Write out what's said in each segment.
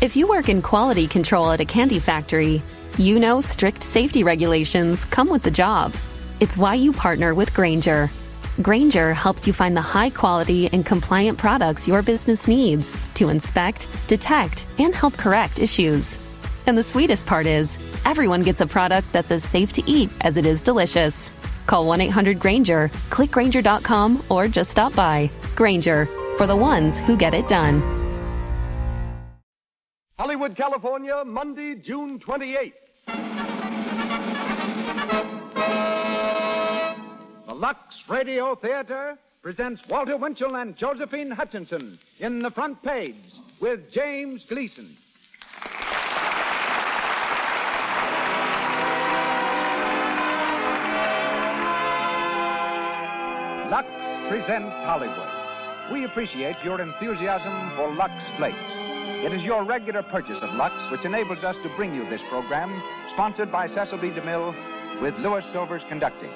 If you work in quality control at a candy factory, you know strict safety regulations come with the job. It's why you partner with Grainger. Grainger helps you find the high-quality and compliant products your business needs to inspect, detect, and help correct issues. And the sweetest part is, everyone gets a product that's as safe to eat as it is delicious. Call 1-800-GRAINGER, click Grainger.com, or just stop by. Grainger, for the ones who get it done. Hollywood, California, Monday, June 28th. The Lux Radio Theater presents Walter Winchell and Josephine Hutchinson in The Front Page with James Gleason. Lux presents Hollywood. We appreciate your enthusiasm for Lux Flakes. It is your regular purchase of Lux which enables us to bring you this program, sponsored by Cecil B. DeMille, with Louis Silvers conducting.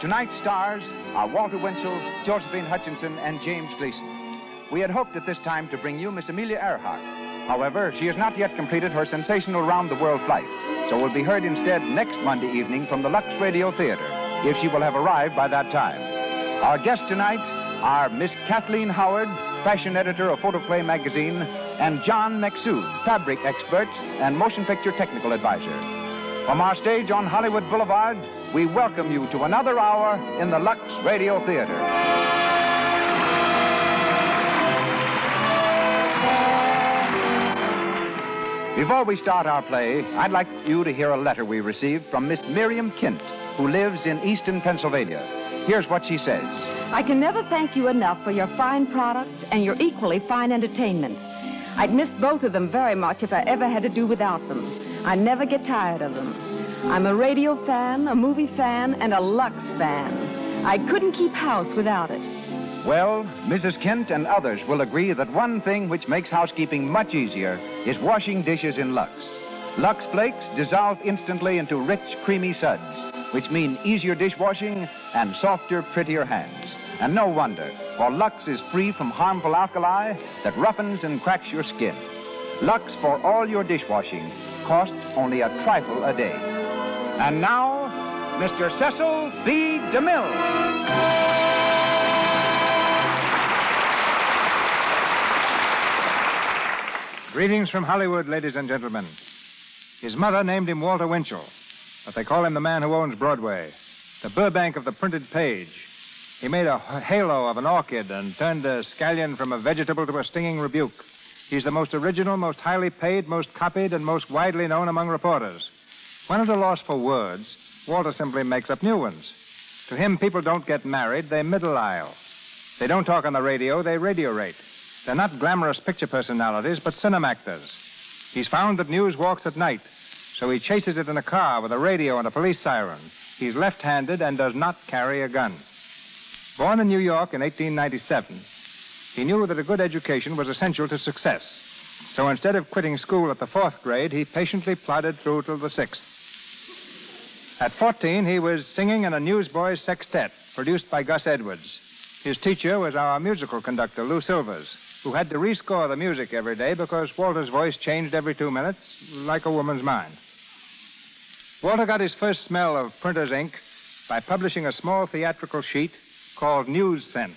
Tonight's stars are Walter Winchell, Josephine Hutchinson, and James Gleason. We had hoped at this time to bring you Miss Amelia Earhart. However, she has not yet completed her sensational round-the-world flight, so will be heard instead next Monday evening from the Lux Radio Theater, if she will have arrived by that time. Our guests tonight are Miss Kathleen Howard, fashion editor of Photoplay magazine, and John McSood, fabric expert and motion picture technical advisor. From our stage on Hollywood Boulevard, we welcome you to another hour in the Lux Radio Theater. Before we start our play, I'd like you to hear a letter we received from Miss Miriam Kint, who lives in Easton, Pennsylvania. Here's what she says. I can never thank you enough for your fine products and your equally fine entertainment. I'd miss both of them very much if I ever had to do without them. I never get tired of them. I'm a radio fan, a movie fan, and a Lux fan. I couldn't keep house without it. Well, Mrs. Kent and others will agree that one thing which makes housekeeping much easier is washing dishes in Lux. Lux Flakes dissolve instantly into rich, creamy suds, which mean easier dishwashing and softer, prettier hands. And no wonder, for Lux is free from harmful alkali that roughens and cracks your skin. Lux for all your dishwashing costs only a trifle a day. And now, Mr. Cecil B. DeMille. Greetings from Hollywood, ladies and gentlemen. His mother named him Walter Winchell, but they call him the man who owns Broadway, the Burbank of the printed page. He made a halo of an orchid and turned a scallion from a vegetable to a stinging rebuke. He's the most original, most highly paid, most copied, and most widely known among reporters. When at a loss for words, Walter simply makes up new ones. To him, people don't get married, they middle aisle. They don't talk on the radio, they radiorate. They're not glamorous picture personalities, but cinema actors. He's found that news walks at night, so he chases it in a car with a radio and a police siren. He's left-handed and does not carry a gun. Born in New York in 1897, he knew that a good education was essential to success. So instead of quitting school at the 4th grade, he patiently plodded through till the 6th. At 14, he was singing in a newsboys' sextet produced by Gus Edwards. His teacher was our musical conductor, Lou Silvers, who had to rescore the music every day because Walter's voice changed every 2 minutes, like a woman's mind. Walter got his first smell of printer's ink by publishing a small theatrical sheet called News Sense.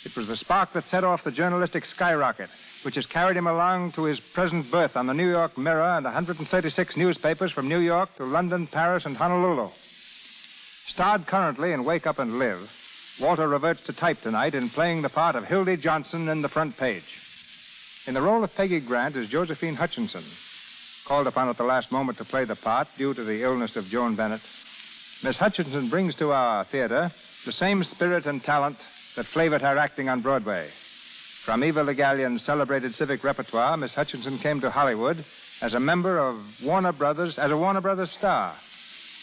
It was the spark that set off the journalistic skyrocket, which has carried him along to his present berth on the New York Mirror and 136 newspapers from New York to London, Paris, and Honolulu. Starred currently in Wake Up and Live, Walter reverts to type tonight in playing the part of Hildy Johnson in The Front Page. In the role of Peggy Grant is Josephine Hutchinson, called upon at the last moment to play the part due to the illness of Joan Bennett. Miss Hutchinson brings to our theater the same spirit and talent that flavored her acting on Broadway. From Eva Le Gallion's celebrated civic repertoire, Miss Hutchinson came to Hollywood as a member of Warner Brothers, as a Warner Brothers star.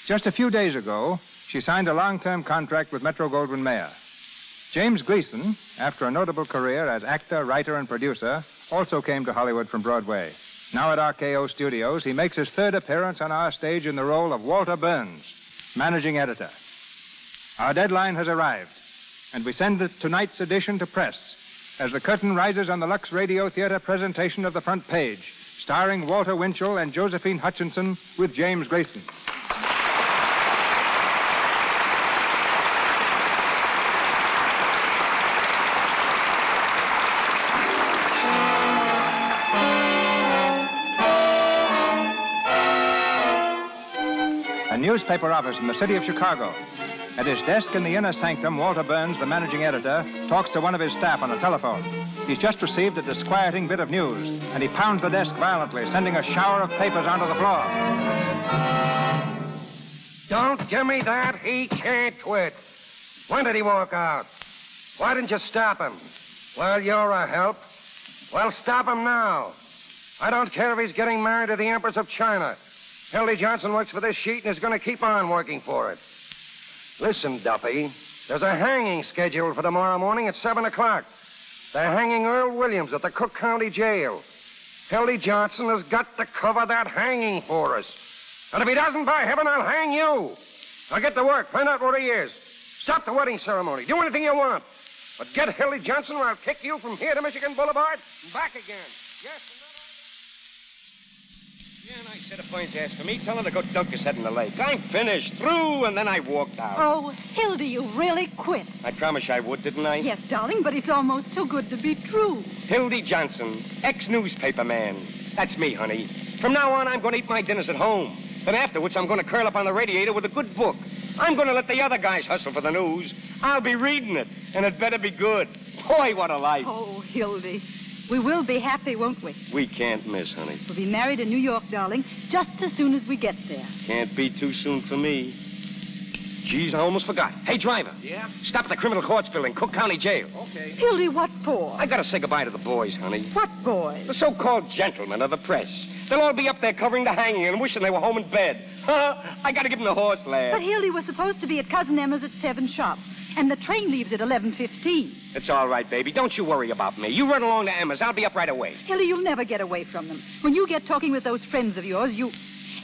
Just a few days ago, she signed a long-term contract with Metro-Goldwyn-Mayer. James Gleason, after a notable career as actor, writer, and producer, also came to Hollywood from Broadway. Now at RKO Studios, he makes his third appearance on our stage in the role of Walter Burns, managing editor. Our deadline has arrived, and we send tonight's edition to press as the curtain rises on the Lux Radio Theater presentation of The Front Page, starring Walter Winchell and Josephine Hutchinson with James Gleason. A newspaper office in the city of Chicago. At his desk in the inner sanctum, Walter Burns, the managing editor, talks to one of his staff on a telephone. He's just received a disquieting bit of news, and he pounds the desk violently, sending a shower of papers onto the floor. Don't give me that. He can't quit. When did he walk out? Why didn't you stop him? Well, you're a help. Well, stop him now. I don't care if he's getting married to the Empress of China. Hildy Johnson works for this sheet and is going to keep on working for it. Listen, Duffy, there's a hanging scheduled for tomorrow morning at 7 o'clock. They're hanging Earl Williams at the Cook County Jail. Hildy Johnson has got to cover that hanging for us. And if he doesn't, by heaven, I'll hang you. Now get to work. Find out where he is. Stop the wedding ceremony. Do anything you want. But get Hildy Johnson or I'll kick you from here to Michigan Boulevard and back again. Yes, yeah, and I said if Fein's asked for me, tell him to go dunk his head in the lake. I'm finished, through, and then I walked out. Oh, Hildy, you really quit. I promised I would, didn't I? Yes, darling, but it's almost too good to be true. Hildy Johnson, ex-newspaper man. That's me, honey. From now on, I'm going to eat my dinners at home. Then afterwards, I'm going to curl up on the radiator with a good book. I'm going to let the other guys hustle for the news. I'll be reading it, and it better be good. Boy, what a life. Oh, Hildy. We will be happy, won't we? We can't miss, honey. We'll be married in New York, darling, just as soon as we get there. Can't be too soon for me. Geez, I almost forgot. Hey, driver. Yeah? Stop at the criminal courts building, Cook County Jail. Okay. Hildy, what for? I gotta say goodbye to the boys, honey. What boys? The so-called gentlemen of the press. They'll all be up there covering the hanging and wishing they were home in bed. I gotta give them the horse laugh. But Hildy was supposed to be at Cousin Emma's at 7 sharp, and the train leaves at 11:15. It's all right, baby. Don't you worry about me. You run along to Emma's. I'll be up right away. Hildy, you'll never get away from them. When you get talking with those friends of yours,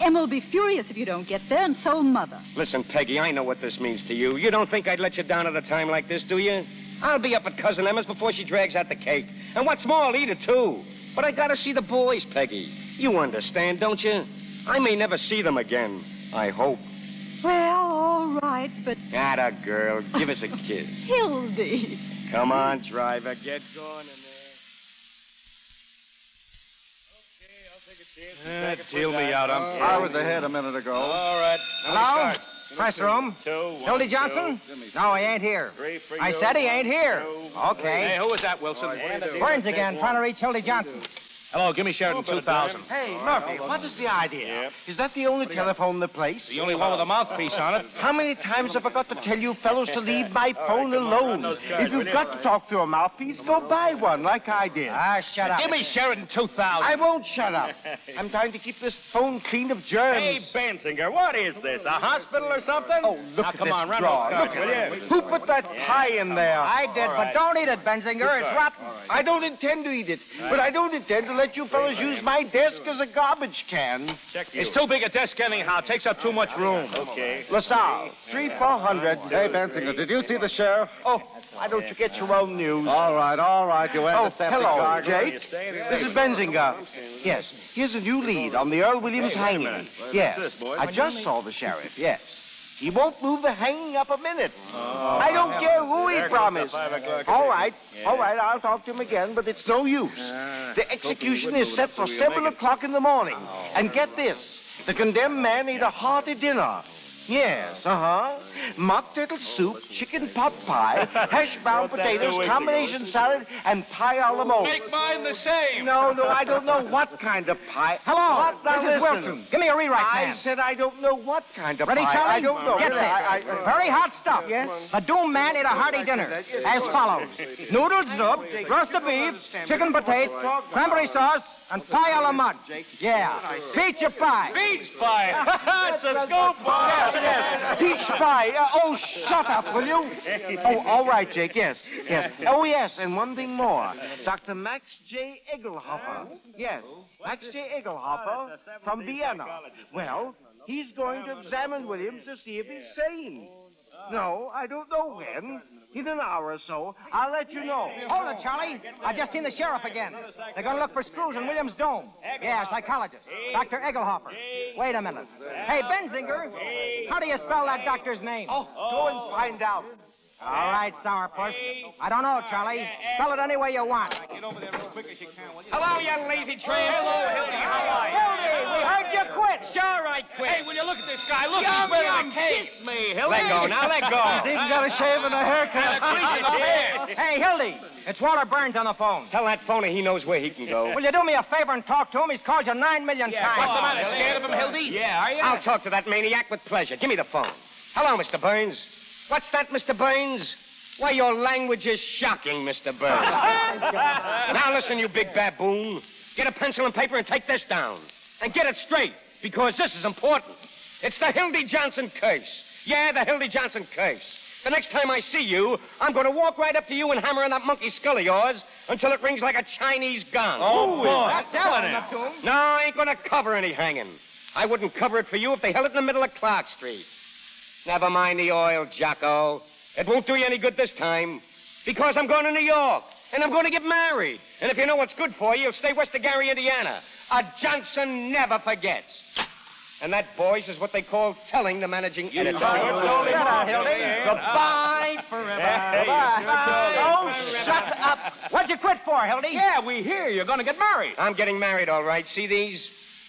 Emma will be furious if you don't get there, and so'll Mother. Listen, Peggy, I know what this means to you. You don't think I'd let you down at a time like this, do you? I'll be up at Cousin Emma's before she drags out the cake. And what's more, I'll eat it, too. But I gotta see the boys, Peggy. You understand, don't you? I may never see them again. I hope. Well, all right, but... Atta girl. Give us a kiss. Hildy. Come on, driver. Get going in there. Deal me out. I was ahead a minute ago. All right. Hello? Press room. Hildy Johnson? No, he ain't here. I said he ain't here. Okay. Hey, who was that, Wilson? Burns again, trying to reach Hildy Johnson. Hello, give me Sheridan 2000. Hey, Murphy, what is the idea? Is that the only telephone in the place? The only one with a mouthpiece on it. How many times have I got to tell you fellows to leave my phone alone? If you've got to talk through a mouthpiece, go buy one like I did. Shut up. Give me Sheridan 2000. I won't shut up. I'm trying to keep this phone clean of germs. Hey, Bensinger, what is this? A hospital or something? Oh, look now, at come this on, run drawer. those Look cards, at will it. you? Who put that pie in there? I did, but don't eat it, Bensinger. It's rotten. I don't intend to eat it, but I don't intend to let you fellows use my desk as a garbage can. It's too big a desk anyhow. Takes up too much room. Okay. LaSalle, 3400. Hey, Bensinger, did you see the sheriff? Oh, why don't you get your own news? All right. You understand? Hello, Jake. This is Bensinger. Yes, here's a new lead on the Earl Williams hanging. Yes, I just saw the sheriff, yes. He won't move the hanging up a minute. I don't care who he promised. All right, I'll talk to him again, but it's no use. The execution is set for 7 o'clock in the morning. And get this, the condemned man ate a hearty dinner. Yes, mock turtle soup, chicken pot pie, hash brown potatoes, combination salad, and pie a la mode. Make mine the same. No, I don't know what kind of pie. Hello, What? Now this is listen. Wilson. Give me a rewrite, I man. said I don't know what kind of Ready, pie. Charlie? I don't know. Get this. Very hot stuff. Yes? The doomed man ate a hearty dinner as follows. Noodle soup, roasted beef, chicken potato, cranberry sauce, and pie a la mud. Yeah. Peach pie. Peach pie. It's a scoop pie. Yes. Peach pie. Oh, shut up, will you? Oh, all right, Jake. Yes. Oh, yes, and one thing more. Dr. Max J. Egelhofer. Yes, Max J. Egelhofer from Vienna. Well, he's going to examine Williams to see if he's sane. No, I don't know when. In an hour or so, I'll let you know. Hold it, Charlie. I just seen the sheriff again. They're going to look for screws in Williams' dome. Yeah, psychologist. Dr. Egelhofer. Wait a minute. Hey, Benzinger, how do you spell that doctor's name? Oh, go and find out. All right, sourpuss. I don't know, Charlie. Spell it any way you want. Get over there as quick as you can, will you? Hello, you lazy tramp. Hello, Hildy. How are you? Hildy, we heard you quit. Sure, I quit. Hey, will you look at this guy? Look, Yum, he's wearing yum. a case. Kiss me, Hildy. Let go, now let go. He's even got a shave and a haircut. Hey, Hildy, it's Walter Burns on the phone. Tell that phony he knows where he can go. Will you do me a favor and talk to him? He's called you 9 million times. What's the matter? Scared of him, Hildy? Yeah, are you? I'll talk to that maniac with pleasure. Give me the phone. Hello, Mr. Burns. What's that, Mr. Burns? Why, your language is shocking, Mr. Burns. Now listen, you big baboon. Get a pencil and paper and take this down. And get it straight, because this is important. It's the Hildy Johnson case. Yeah, the Hildy Johnson case. The next time I see you, I'm going to walk right up to you and hammer on that monkey skull of yours until it rings like a Chinese gong. Oh, boy. That's telling it. No, I ain't going to cover any hanging. I wouldn't cover it for you if they held it in the middle of Clark Street. Never mind the oil, Jocko. It won't do you any good this time, because I'm going to New York, and I'm going to get married. And if you know what's good for you, you'll stay west of Gary, Indiana. A Johnson never forgets. And that, boys, is what they call telling the managing editor. Goodbye forever. Goodbye. Oh, shut up. What'd you quit for, Hildy? Yeah, we hear you're going to get married. I'm getting married, all right. See these?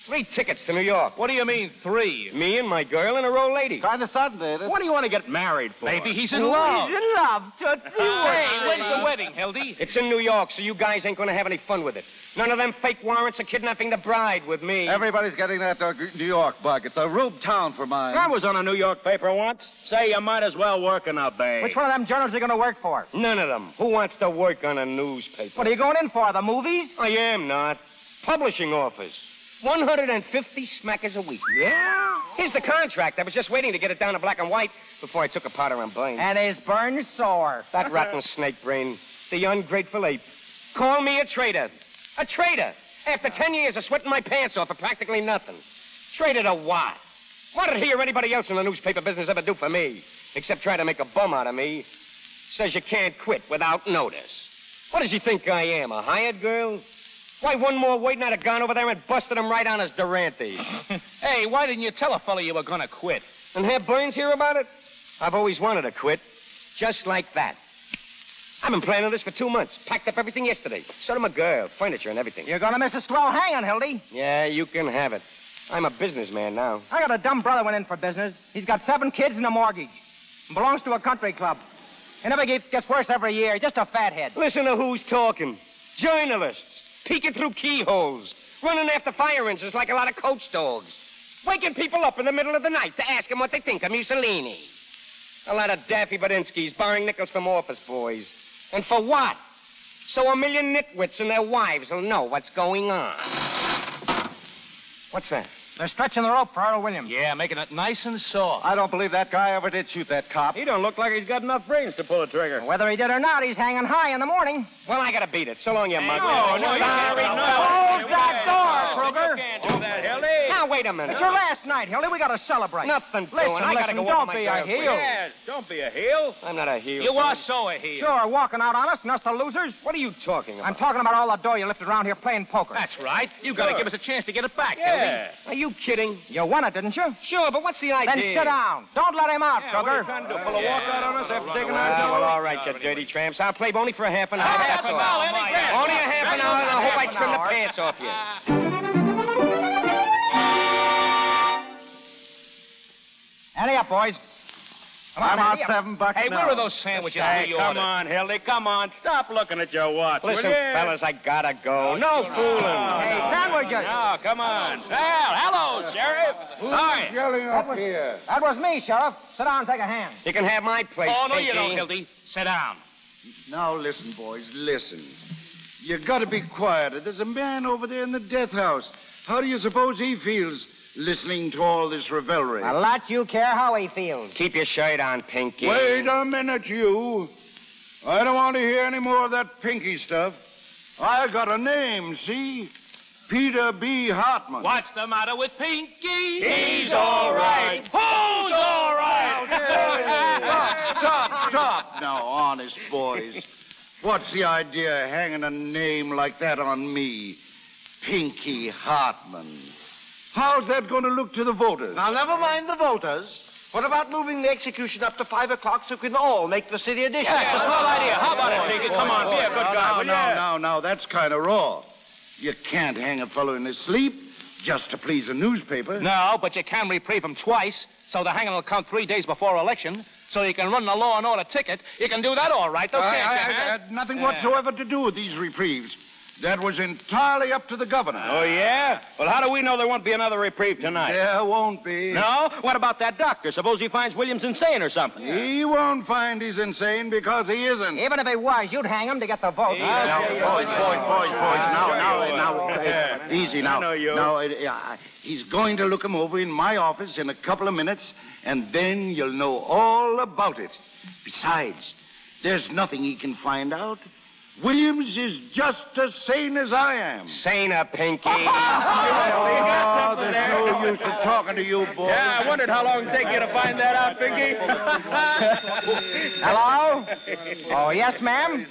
3 tickets to New York. What do you mean, 3? Me and my girl and her old lady. Kind of sudden, ain't it? What do you want to get married for? Maybe he's in love. love. He's in love. Hey, when's the wedding, Hildy? It's in New York, so you guys ain't going to have any fun with it. None of them fake warrants are kidnapping the bride with me. Everybody's getting that New York bug. It's a rube town for mine. I was on a New York paper once. Say, you might as well work in a bank. Which one of them journals are you going to work for? None of them. Who wants to work on a newspaper? What are you going in for, the movies? I am not. Publishing office. 150 smackers a week. Yeah? Here's the contract. I was just waiting to get it down to black and white before I took a powder on Blaine. And his burn sore. That rotten snake brain. The ungrateful ape. Call me a traitor. A traitor. After 10 years of sweating my pants off for practically nothing. Traitor to what? What did he or anybody else in the newspaper business ever do for me? Except try to make a bum out of me. Says you can't quit without notice. What does he think I am, a hired girl? Why, one more waiting, I'd have gone over there and busted him right on his Durante. Hey, why didn't you tell a fellow you were going to quit? And have Burns hear about it? I've always wanted to quit. Just like that. I've been planning this for 2 months. Packed up everything yesterday. So did my girl, furniture and everything. You're going to miss a swell hanging, Hildy. Yeah, you can have it. I'm a businessman now. I got a dumb brother went in for business. He's got 7 kids and a mortgage. And belongs to a country club. He never gets worse every year. Just a fathead. Listen to who's talking. Journalists. Peeking through keyholes. Running after fire engines like a lot of coach dogs. Waking people up in the middle of the night to ask them what they think of Mussolini. A lot of daffy Badinskis borrowing nickels from office boys. And for what? So 1 million nitwits and their wives will know what's going on. What's that? They're stretching the rope for Earl Williams. Yeah, making it nice and soft. I don't believe that guy ever did shoot that cop. He don't look like he's got enough brains to pull a trigger. Whether he did or not, he's hanging high in the morning. Well, I gotta beat it. So long, you mug. No, you can't read Hold that door, Kruger. You can't do that, Hildy. Now, wait a minute. It's your last night, Hildy. We got to celebrate. Nothing doing. Listen, I gotta go don't over my be a girlfriend. heel. Yes, don't be a heel. I'm not a heel. You are so a heel. Sure, walking out on us and us the losers. What are you talking about? I'm talking about all the dough you lifted around here playing poker. That's right. You got to give us a chance to get it back, Yeah. Are you kidding? You won it, didn't you? Sure, but what's the idea? Then sit down. Don't let him out, Yeah, what are you Kruger. trying to do? Pull a walkout on us after taking our Well, all right, you dirty tramps. I'll play only for a half an hour. Half That's an all. hour, any grand. Only a half an hour, and I hope I trim the Half an pants off you. Ante up, boys. Come on, I'm out ante up. $7 Hey, now. where are those sandwiches we ordered? Come on, Hildy, come on. Stop looking at your watch. Listen, will ya? fellas, I gotta go. No fooling. Hey, sandwiches. No, come on. Well, hello, Sheriff. Hi. Yelling up here. That was me, Sheriff. Sit down and take a hand. You can have my place, Oh, no, you Pinky. don't, Hildy. Sit down. Now, listen, boys, listen. You gotta be quiet. There's a man over there in the death house. How do you suppose he feels listening to all this revelry? A lot you care how he feels. Keep your shirt on, Pinky. Wait a minute, you. I don't want to hear any more of that Pinky stuff. I got a name, see? Peter B. Hartman. What's the matter with Pinky? He's all right. Who's all right? Stop now, honest boys. What's the idea of hanging a name like that on me? Pinky Hartman. How's that going to look to the voters? Now, never mind the voters. What about moving the execution up to 5 o'clock so we can all make the city edition? Yeah, it's a small idea. How about it, Pinky? Come on, be a good guy, will you? No, that's kind of raw. You can't hang a fellow in his sleep just to please a newspaper. No, but you can reprieve him twice, so the hanging will come 3 days before election, so you can run the law and order ticket. You can do that all right, don't you? I had nothing whatsoever to do with these reprieves. That was entirely up to the governor. Oh, yeah? Well, how do we know there won't be another reprieve tonight? There won't be. No? What about that doctor? Suppose he finds Williams insane or something? He won't find he's insane because he isn't. Even if he was, you'd hang him to get the vote. Now, boys. Now, easy now. I know you. Now, he's going to look him over in my office in a couple of minutes, and then you'll know all about it. Besides, there's nothing he can find out. Williams is just as sane as I am. Saner, Pinky. There's no use in talking to you, boy. Yeah, I wondered how long it'd take you to find that out, Pinky. Hello? Oh, yes, ma'am?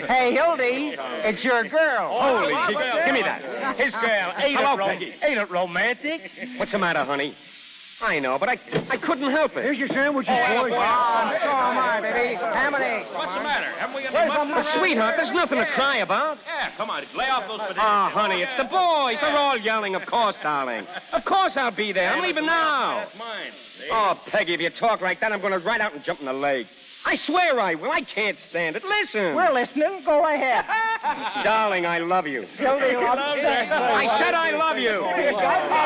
Hey, Hildy, it's your girl. Holy, give me that. His girl. Ain't it romantic? What's the matter, honey? I know, but I couldn't help it. Here's your sandwiches, boys. So am I, baby. Ham and eggs. What's the matter? Haven't we got any money? But, sweetheart, there's nothing to cry about. Yeah, come on, lay off those potatoes. Oh, honey, it's the boys. They're all yelling, of course, darling. Of course I'll be there. I'm leaving now. That's mine. See? Oh, Peggy, if you talk like that, I'm going to ride out and jump in the lake. I swear I will. I can't stand it. Listen. We're listening. Go ahead. Darling, I love you. Hildy loves you. I said I love you. Oh,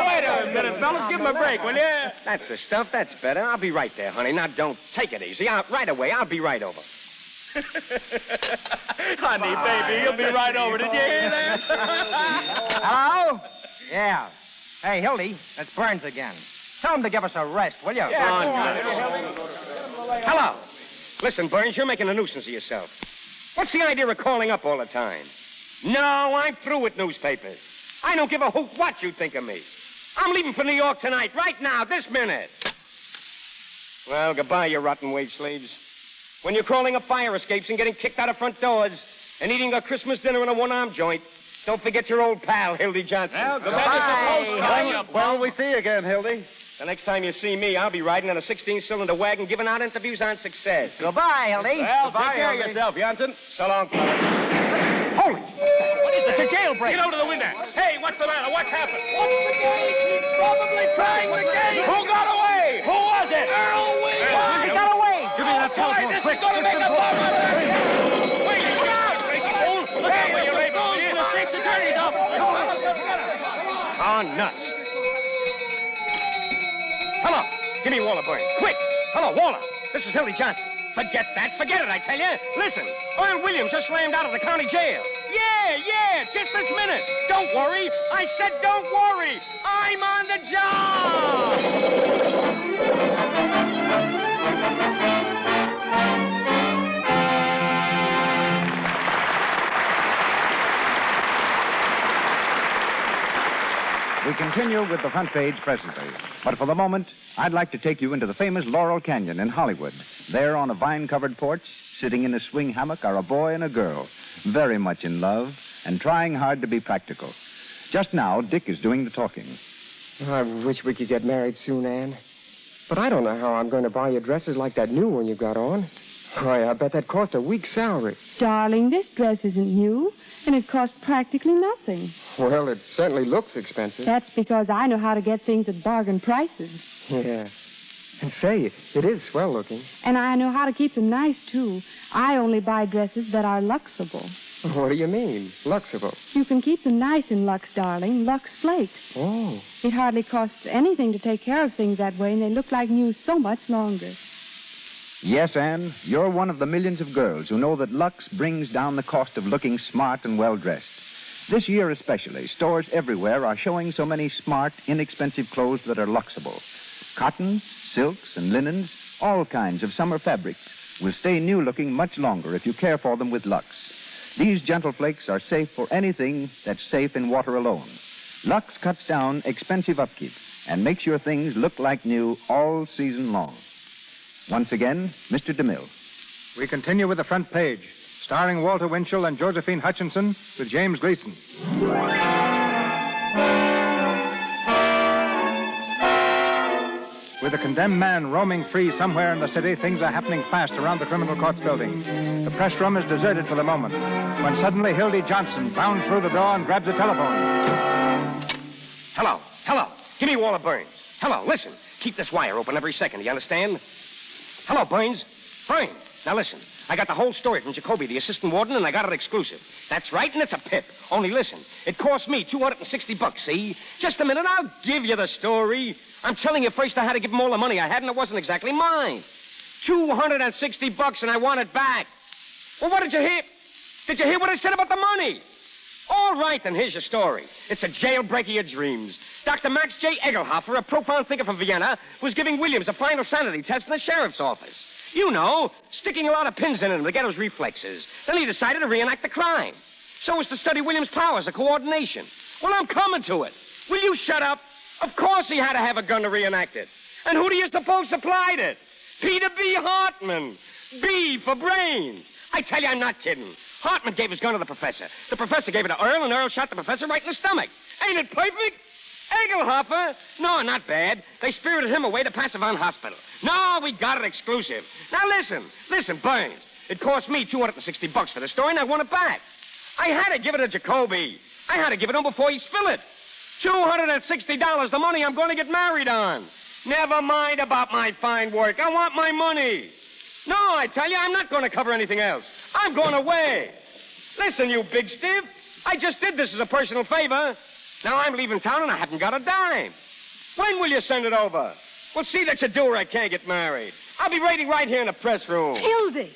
wait a minute, fellas. Give him a break, will you? That's the stuff. That's better. I'll be right there, honey. Now, don't take it easy. Right away. I'll be right over. Honey, baby, you'll be right over. Did you hear that? Hello? Yeah. Hey, Hildy, it's Burns again. Tell him to give us a rest, will you? Hello. Listen, Burns, you're making a nuisance of yourself. What's the idea of calling up all the time? No, I'm through with newspapers. I don't give a hoot what you think of me. I'm leaving for New York tonight, right now, this minute. Well, goodbye, you rotten wage slaves. When you're crawling up fire escapes and getting kicked out of front doors and eating a Christmas dinner in a one-arm joint, don't forget your old pal, Hildy Johnson. Well, goodbye. When will we see you again, Hildy? The next time you see me, I'll be riding in a 16-cylinder wagon giving out interviews on success. Goodbye, Hildy. Well, Goodbye, take care of Hildy. yourself, Johnson. So long, fellas. Holy! What is it? It's a jailbreak. Get over to the window. Hey, what's the matter? What's happened? What's the game? He's probably trying the game. Who got away? Who was it? Earl Williams. He got away. Give me that telephone, This quick. is going to make a bomb out of it. Wait, look out! Look out where you're able to The state's attorney's office. Oh, nuts. Hello. Give me Walter Burns. Quick. Hello, Walter. This is Hildy Johnson. Forget that. Forget it, I tell you. Listen, Earl Williams just slammed out of the county jail. Yeah, just this minute. Don't worry. I said don't worry. I'm on the job. We continue with the front page presently. But for the moment, I'd like to take you into the famous Laurel Canyon in Hollywood. There on a vine-covered porch, sitting in a swing hammock, are a boy and a girl, very much in love and trying hard to be practical. Just now, Dick is doing the talking. I wish we could get married soon, Anne. But I don't know how I'm going to buy you dresses like that new one you got on. Why, I bet that cost a week's salary. Darling, this dress isn't new, and it costs practically nothing. Well, it certainly looks expensive. That's because I know how to get things at bargain prices. Yeah. And say, it is swell looking. And I know how to keep them nice, too. I only buy dresses that are Luxable. What do you mean, Luxable? You can keep them nice in Lux, darling. Lux Flakes. Oh. It hardly costs anything to take care of things that way, and they look like new so much longer. Yes, Anne, you're one of the millions of girls who know that Lux brings down the cost of looking smart and well-dressed. This year especially, stores everywhere are showing so many smart, inexpensive clothes that are Luxable. Cottons, silks, and linens, all kinds of summer fabrics, will stay new-looking much longer if you care for them with Lux. These gentle flakes are safe for anything that's safe in water alone. Lux cuts down expensive upkeep and makes your things look like new all season long. Once again, Mr. DeMille. We continue with the front page, starring Walter Winchell and Josephine Hutchinson with James Gleason. With a condemned man roaming free somewhere in the city, things are happening fast around the criminal courts building. The press room is deserted for the moment, when suddenly Hildy Johnson bounds through the door and grabs the telephone. Hello. Give me Walter Burns. Hello, listen. Keep this wire open every second, you understand? Hello, Burns. Burns. Now listen. I got the whole story from Jacoby, the assistant warden, and I got it exclusive. That's right, and it's a pip. Only listen. It cost me $260, see? Just a minute, I'll give you the story. I'm telling you, first I had to give him all the money I had, and it wasn't exactly mine. $260, and I want it back. Well, what did you hear? Did you hear what I said about the money? All right, then here's your story. It's a jailbreak of your dreams. Dr. Max J. Egelhofer, a profound thinker from Vienna, was giving Williams a final sanity test in the sheriff's office. You know, sticking a lot of pins in him to get his reflexes. Then he decided to reenact the crime. So as to study Williams' powers of coordination. Well, I'm coming to it. Will you shut up? Of course he had to have a gun to reenact it. And who do you suppose supplied it? Peter B. Hartman. B for brains. I tell you, I'm not kidding. Hartman gave his gun to the professor. The professor gave it to Earl, and Earl shot the professor right in the stomach. Ain't it perfect? Egelhofer? No, not bad. They spirited him away to Passavant Hospital. No, we got it exclusive. Now listen, Burns. It cost me $260 for the story, and I want it back. I had to give it to Jacoby. I had to give it to him before he spilled it. $260, the money I'm going to get married on. Never mind about my fine work. I want my money. No, I tell you, I'm not going to cover anything else. I'm going away. Listen, you big stiff. I just did this as a personal favor. Now I'm leaving town and I haven't got a dime. When will you send it over? Well, see that you do or I can't get married. I'll be waiting right here in the press room. Hildy!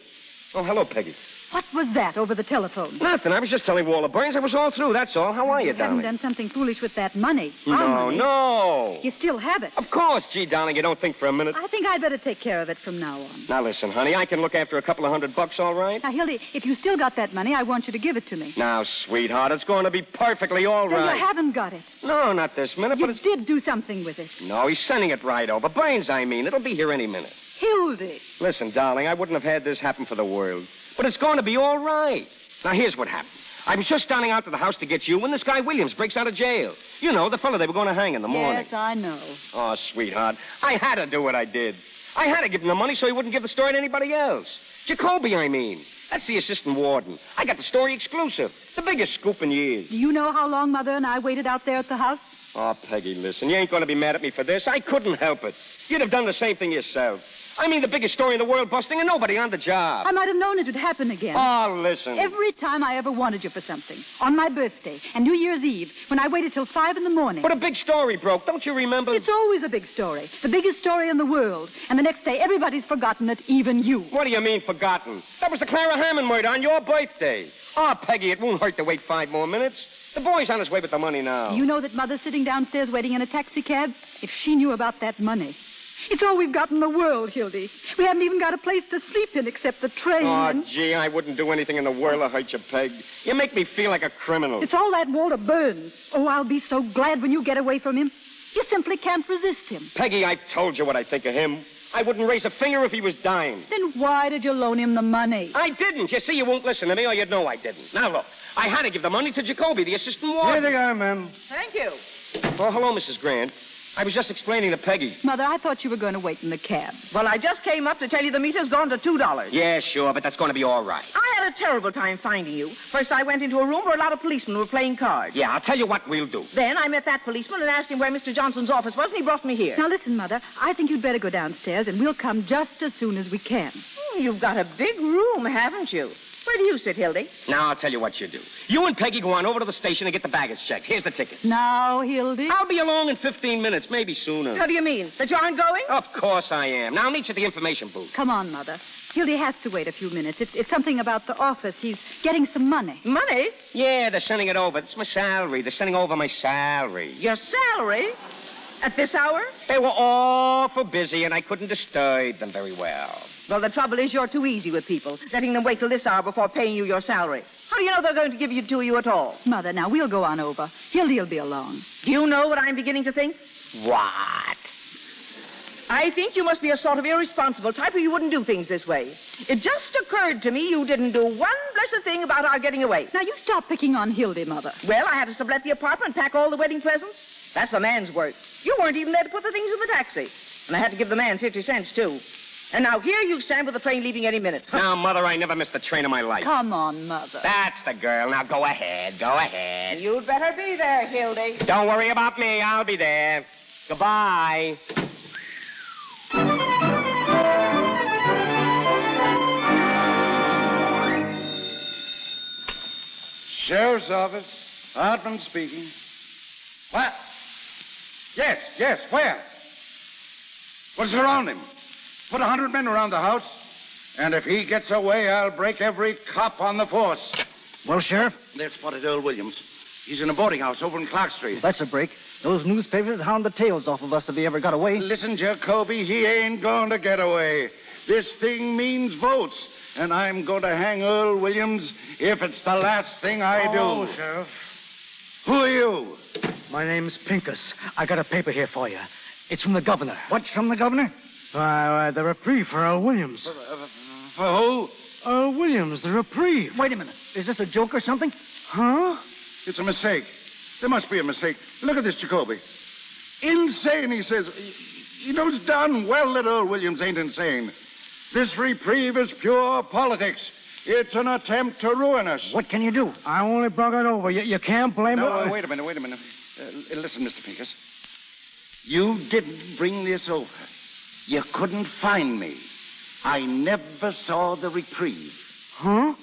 Oh, hello, Peggy. What was that over the telephone? Nothing. I was just telling Walter Burns I was all through, that's all. How are you, You haven't darling? done something foolish with that money. Our money. No. You still have it. Of course, gee, darling, you don't think for a minute. I think I'd better take care of it from now on. Now, listen, honey, I can look after a couple of $100, all right? Now, Hildy, if you still got that money, I want you to give it to me. Now, sweetheart, it's going to be perfectly all Then right. you haven't got it. No, not this minute, You but it's... did do something with it. No, he's sending it right over. Burns, I mean. It'll be here any minute. Hildy. Listen, darling, I wouldn't have had this happen for the world. But it's going to be all right. Now, here's what happened. I was just standing out to the house to get you when this guy Williams breaks out of jail. You know, the fellow they were going to hang in the morning. Yes, I know. Oh, sweetheart, I had to do what I did. I had to give him the money so he wouldn't give the story to anybody else. Jacoby, I mean. That's the assistant warden. I got the story exclusive. The biggest scoop in years. Do you know how long Mother and I waited out there at the house? Oh, Peggy, listen, you ain't going to be mad at me for this. I couldn't help it. You'd have done the same thing yourself. I mean, the biggest story in the world busting and nobody on the job. I might have known it would happen again. Oh, listen. Every time I ever wanted you for something. On my birthday and New Year's Eve, when I waited till 5 in the morning. But a big story broke. Don't you remember? It's always a big story. The biggest story in the world. And the next day, everybody's forgotten it, even you. What do you mean, forgotten? That was the Clara Hammond murder on your birthday. Oh, Peggy, it won't hurt to wait 5 more minutes. The boy's on his way with the money now. Do you know that Mother's sitting downstairs waiting in a taxi cab? If she knew about that money. It's all we've got in the world, Hildy. We haven't even got a place to sleep in except the train. Oh, gee, I wouldn't do anything in the world to hurt you, Peg. You make me feel like a criminal. It's all that Walter Burns. Oh, I'll be so glad when you get away from him. You simply can't resist him. Peggy, I've told you what I think of him. I wouldn't raise a finger if he was dying. Then why did you loan him the money? I didn't. You see, you won't listen to me, or you'd know I didn't. Now, look, I had to give the money to Jacoby, the assistant warden. Here they are, ma'am. Thank you. Oh, hello, Mrs. Grant. I was just explaining to Peggy. Mother, I thought you were going to wait in the cab. Well, I just came up to tell you the meter's gone to $2. Yeah, sure, but that's going to be all right. I had a terrible time finding you. First, I went into a room where a lot of policemen were playing cards. Yeah, I'll tell you what we'll do. Then I met that policeman and asked him where Mr. Johnson's office was, and he brought me here. Now, listen, Mother. I think you'd better go downstairs, and we'll come just as soon as we can. You've got a big room, haven't you? Where do you sit, Hildy? Now, I'll tell you what you do. You and Peggy go on over to the station and get the baggage checked. Here's the tickets. Now, Hildy. I'll be along in 15 minutes, maybe sooner. How do you mean? That you aren't going? Of course I am. Now, I'll meet you at the information booth. Come on, Mother. Hildy has to wait a few minutes. It's something about the office. He's getting some money. Money? Yeah, they're sending it over. It's my salary. They're sending over my salary. Your salary? At this hour? They were awful busy, and I couldn't disturb them very well. Well, the trouble is you're too easy with people, letting them wait till this hour before paying you your salary. How do you know they're going to give it to you at all? Mother, now, we'll go on over. Hildy'll be along. Do you know what I'm beginning to think? What? I think you must be a sort of irresponsible type or you wouldn't do things this way. It just occurred to me you didn't do one blessed thing about our getting away. Now, you stop picking on Hildy, Mother. Well, I had to sublet the apartment and pack all the wedding presents. That's a man's work. You weren't even there to put the things in the taxi. And I had to give the man 50 cents, too. And now here you stand with the train leaving any minute. Now, Mother, I never missed a train in my life. Come on, Mother. That's the girl. Now, go ahead. Go ahead. You'd better be there, Hildy. Don't worry about me. I'll be there. Goodbye. Sheriff's office. Hartman speaking. What? Yes, where? Well, surround him. Put 100 men around the house. And if he gets away, I'll break every cop on the force. Well, Sheriff? There's Spotted Earl Williams. He's in a boarding house over in Clark Street. That's a break. Those newspapers would hound the tails off of us if he ever got away. Listen, Jacoby, he ain't going to get away. This thing means votes. And I'm going to hang Earl Williams if it's the last thing I do. Oh, Sheriff. Who are you? My name's Pincus. I got a paper here for you. It's from the governor. What's from the governor? The reprieve for Earl Williams. For who? Earl Williams, the reprieve. Wait a minute. Is this a joke or something? Huh? It's a mistake. There must be a mistake. Look at this, Jacoby. Insane, he says. He knows darn well that Earl Williams ain't insane. This reprieve is pure politics. It's an attempt to ruin us. What can you do? I only brought it over. You can't blame it. No, wait a minute. Listen, Mr. Pincus. You didn't bring this over. You couldn't find me. I never saw the reprieve. Huh?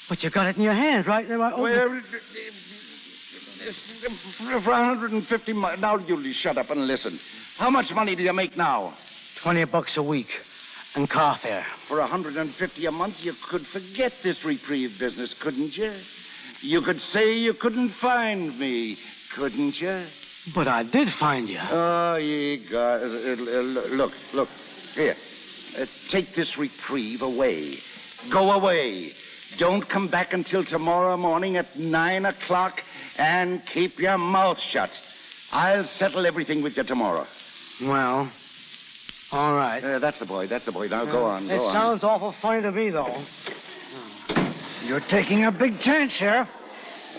But you got it in your hands, right? Well, for 150 miles. Now, you shut up and listen. How much money do you make now? $20 a week. And car fare. For 150 a month, you could forget this reprieve business, couldn't you? You could say you couldn't find me, couldn't you? But I did find you. Oh, ye God. Look. Here. Take this reprieve away. Go away. Don't come back until tomorrow morning at 9 o'clock and keep your mouth shut. I'll settle everything with you tomorrow. Well, all right. That's the boy. Now, go on. It sounds awful funny to me, though. You're taking a big chance, Sheriff.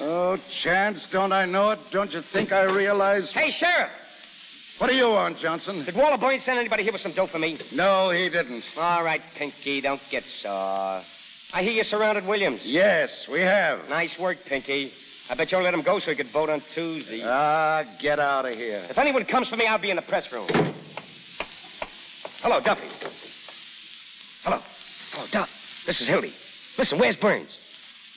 Oh, chance, don't I know it? Don't you think I realize... Hey, Sheriff! What do you want, Johnson? Did Walter Boyne send anybody here with some dough for me? No, he didn't. All right, Pinky, don't get sore. I hear you surrounded Williams. Yes, we have. Nice work, Pinky. I bet you'll let him go so he could vote on Tuesday. Get out of here. If anyone comes for me, I'll be in the press room. Hello, Duffy. Hello, Duff. This is Hildy. Listen, where's Burns?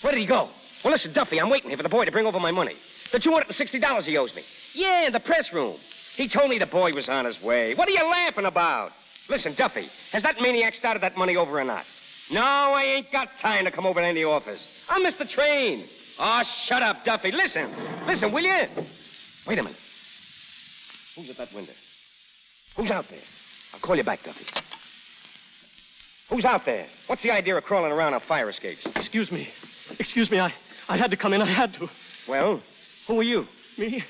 Where did he go? Well, listen, Duffy, I'm waiting here for the boy to bring over my money. The $260 he owes me. Yeah, in the press room. He told me the boy was on his way. What are you laughing about? Listen, Duffy, has that maniac started that money over or not? No, I ain't got time to come over to the office. I missed the train. Oh, shut up, Duffy. Listen, will you? Wait a minute. Who's at that window? Who's out there? I'll call you back, Duffy. Who's out there? What's the idea of crawling around on fire escapes? Excuse me. I had to come in. I had to. Well, who are you? Me?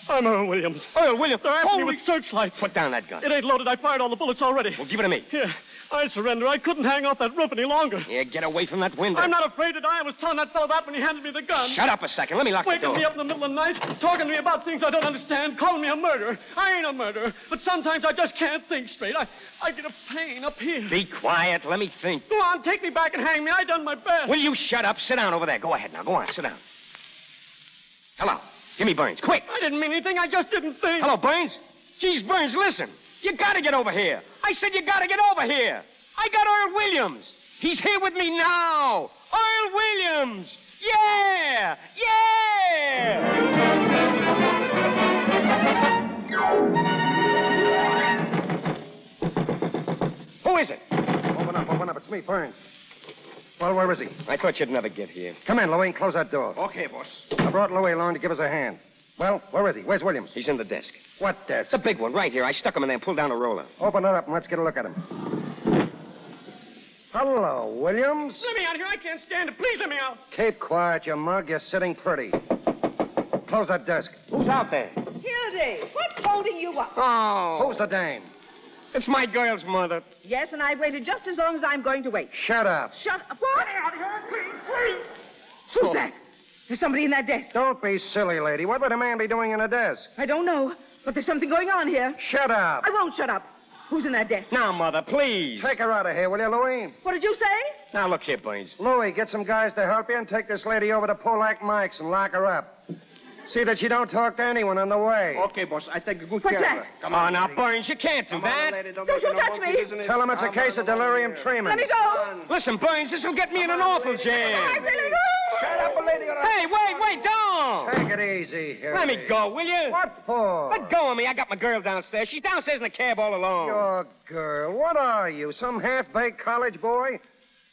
I'm Earl Williams. Earl Williams? They're after me with searchlights. Put down that gun. It ain't loaded. I fired all the bullets already. Well, give it to me. Here. I surrender. I couldn't hang off that roof any longer. Yeah, get away from that window. I'm not afraid to die. I was telling that fellow that when he handed me the gun. Shut up a second. Let me lock the door. Waking me up in the middle of the night, talking to me about things I don't understand, calling me a murderer. I ain't a murderer, but sometimes I just can't think straight. I get a pain up here. Be quiet. Let me think. Go on, take me back and hang me. I done my best. Will you shut up? Sit down over there. Go ahead now. Go on, sit down. Hello. Give me Burns, quick. I didn't mean anything. I just didn't think. Hello, Burns. Geez, Burns, listen. You gotta get over here. I said you gotta get over here. I got Earl Williams. He's here with me now. Earl Williams. Yeah! Who is it? Open up. It's me, Burns. Well, where is he? I thought you'd never get here. Come in, Louie, and close that door. Okay, boss. I brought Louie along to give us a hand. Well, where is he? Where's Williams? He's in the desk. What desk? The big one, right here. I stuck him in there and pulled down a roller. Open it up and let's get a look at him. Hello, Williams. Let me out of here. I can't stand it. Please let me out. Keep quiet, you mug. You're sitting pretty. Close that desk. Who's out there? Hildy, what's holding you up? Oh. Who's the dame? It's my girl's mother. Yes, and I've waited just as long as I'm going to wait. Shut up. Shut up. What? Get out of here, please. Who's that? There's somebody in that desk. Don't be silly, lady. What would a man be doing in a desk? I don't know, but there's something going on here. Shut up. I won't shut up. Who's in that desk? Now, Mother, please. Take her out of here, will you, Louie? What did you say? Now, look here, Burns. Louie, get some guys to help you and take this lady over to Polack Mike's and lock her up. See that you don't talk to anyone on the way. Okay, boss. I take good What's care of that? her. Come on, now, Burns, you can't do that. Don't you touch me. Tell him it's a case of delirium tremens. Let me go. Listen, Burns, this will get me in an awful jam. I really go. Shut up, lady. Hey, wait, don't. Take it easy here. Let me go, will you? What for? Let go of me. I got my girl downstairs. She's downstairs in the cab all alone. Your girl. What are you, some half-baked college boy?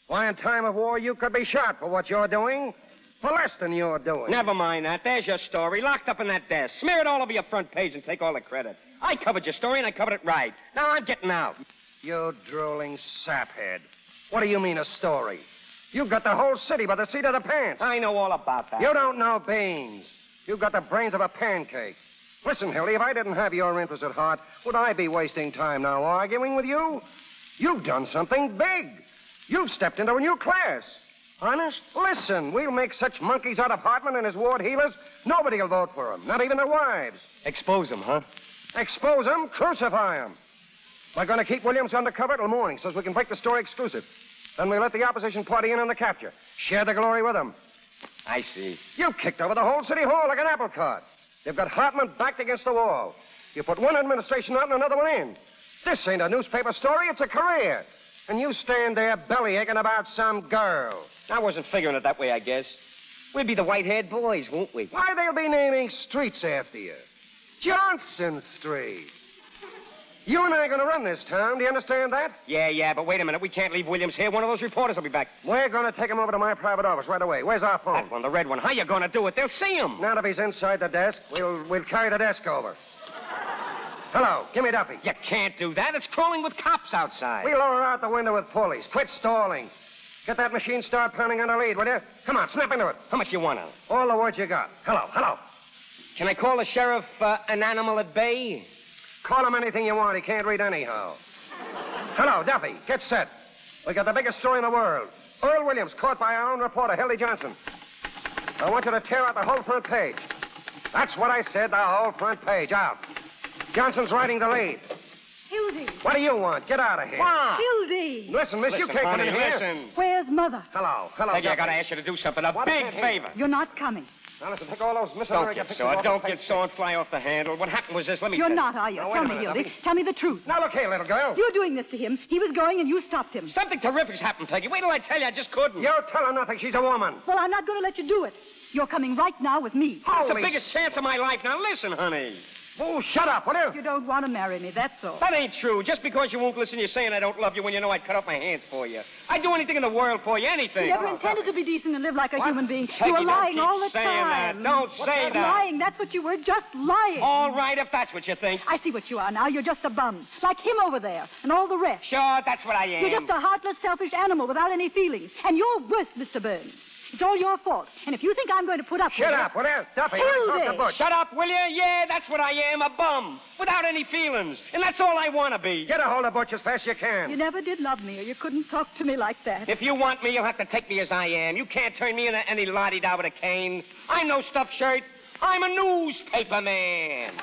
Why, in time of war, you could be shot for what you're doing. For less than you're doing. Never mind that. There's your story, locked up in that desk. Smear it all over your front page and take all the credit. I covered your story, and I covered it right. Now I'm getting out. You drooling saphead. What do you mean, a story? You've got the whole city by the seat of the pants. I know all about that. You don't know beans. You've got the brains of a pancake. Listen, Hildy, if I didn't have your interest at heart, would I be wasting time now arguing with you? You've done something big. You've stepped into a new class. Honest? Listen, we'll make such monkeys out of Hartman and his ward healers, nobody will vote for them, not even their wives. Expose them, huh? Expose them, crucify them. We're going to keep Williams undercover till morning so we can break the story exclusive. Then we let the opposition party in on the capture. Share the glory with them. I see. You kicked over the whole city hall like an apple cart. They've got Hartman backed against the wall. You put one administration out and another one in. This ain't a newspaper story, it's a career. And you stand there bellyaching about some girl. I wasn't figuring it that way, I guess. We'll be the white-haired boys, won't we? Why, they'll be naming streets after you. Johnson Street. You and I are going to run this town. Do you understand that? Yeah, but wait a minute. We can't leave Williams here. One of those reporters will be back. We're going to take him over to my private office right away. Where's our phone? That one, the red one. How you going to do it? They'll see him. Not if he's inside the desk. We'll carry the desk over. Hello, give me Duffy. You can't do that. It's crawling with cops outside. We'll lower out the window with pulleys. Quit stalling. Get that machine start pounding on the lead, will you? Come on, snap into it. How much you want on it? All the words you got. Hello. Can I call the sheriff an animal at bay? Call him anything you want. He can't read anyhow. Hello, Duffy. Get set. We got the biggest story in the world. Earl Williams caught by our own reporter, Hildy Johnson. I want you to tear out the whole front page. That's what I said, the whole front page. Out. Johnson's writing the lead. Hildy. What do you want? Get out of here. What? Hildy. Listen, miss, you can't come in here. Listen. Where's Mother? Hello, Peggy, I Duffy. got to ask you to do something. A big favor. You're not coming. Now, listen, take all those Miss Don't America get pictures sore. off Don't the get page. sore and fly off the handle. What happened was this. Let me You're tell not, are you? Now, wait Tell a me, minute, Hildy. Duffy. Tell me the truth. Now, look here, little girl. You're doing this to him. He was going and you stopped him. Something terrific's happened, Peggy. Wait till I tell you. I just couldn't. You tell her nothing. She's a woman. Well, I'm not going to let you do it. You're coming right now with me. That's the Holy biggest chance of my life. Now, listen, honey. Oh, shut up, will you? You don't want to marry me, that's all. That ain't true. Just because you won't listen, you're saying I don't love you when you know I'd cut off my hands for you. I'd do anything in the world for you, anything. You never intended to be decent and live like a human being. Peggy, You were don't lying keep all the saying time. that. Don't say that. Lying, that's what you were, just lying. All right, if that's what you think. I see what you are now. You're just a bum. Like him over there and all the rest. Sure, that's what I am. You're just a heartless, selfish animal without any feelings. And you're worse, Mr. Burns. It's all your fault. And if you think I'm going to put up with Shut it... up, will you? Duffy, Hildy! talk to Butch. Shut up, will you? Yeah, that's what I am, a bum. Without any feelings. And that's all I want to be. Get a hold of Butch as fast as you can. You never did love me, or you couldn't talk to me like that. If you want me, you'll have to take me as I am. You can't turn me into any lottie-da with a cane. I'm no stuffed shirt. I'm a newspaper man.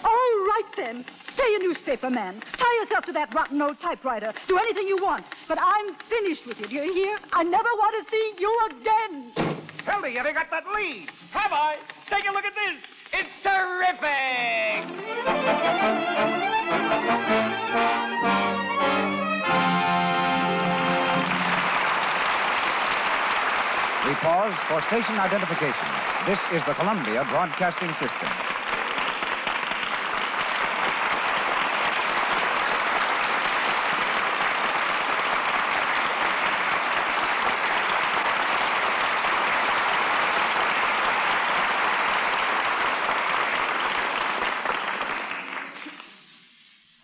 All right, then. Stay a newspaper man. Tie yourself to that rotten old typewriter. Do anything you want. But I'm finished with you. Do you hear? I never want to see you again. Hildy, have you got that lead? Have I? Take a look at this. It's terrific. We pause for station identification. This is the Columbia Broadcasting System.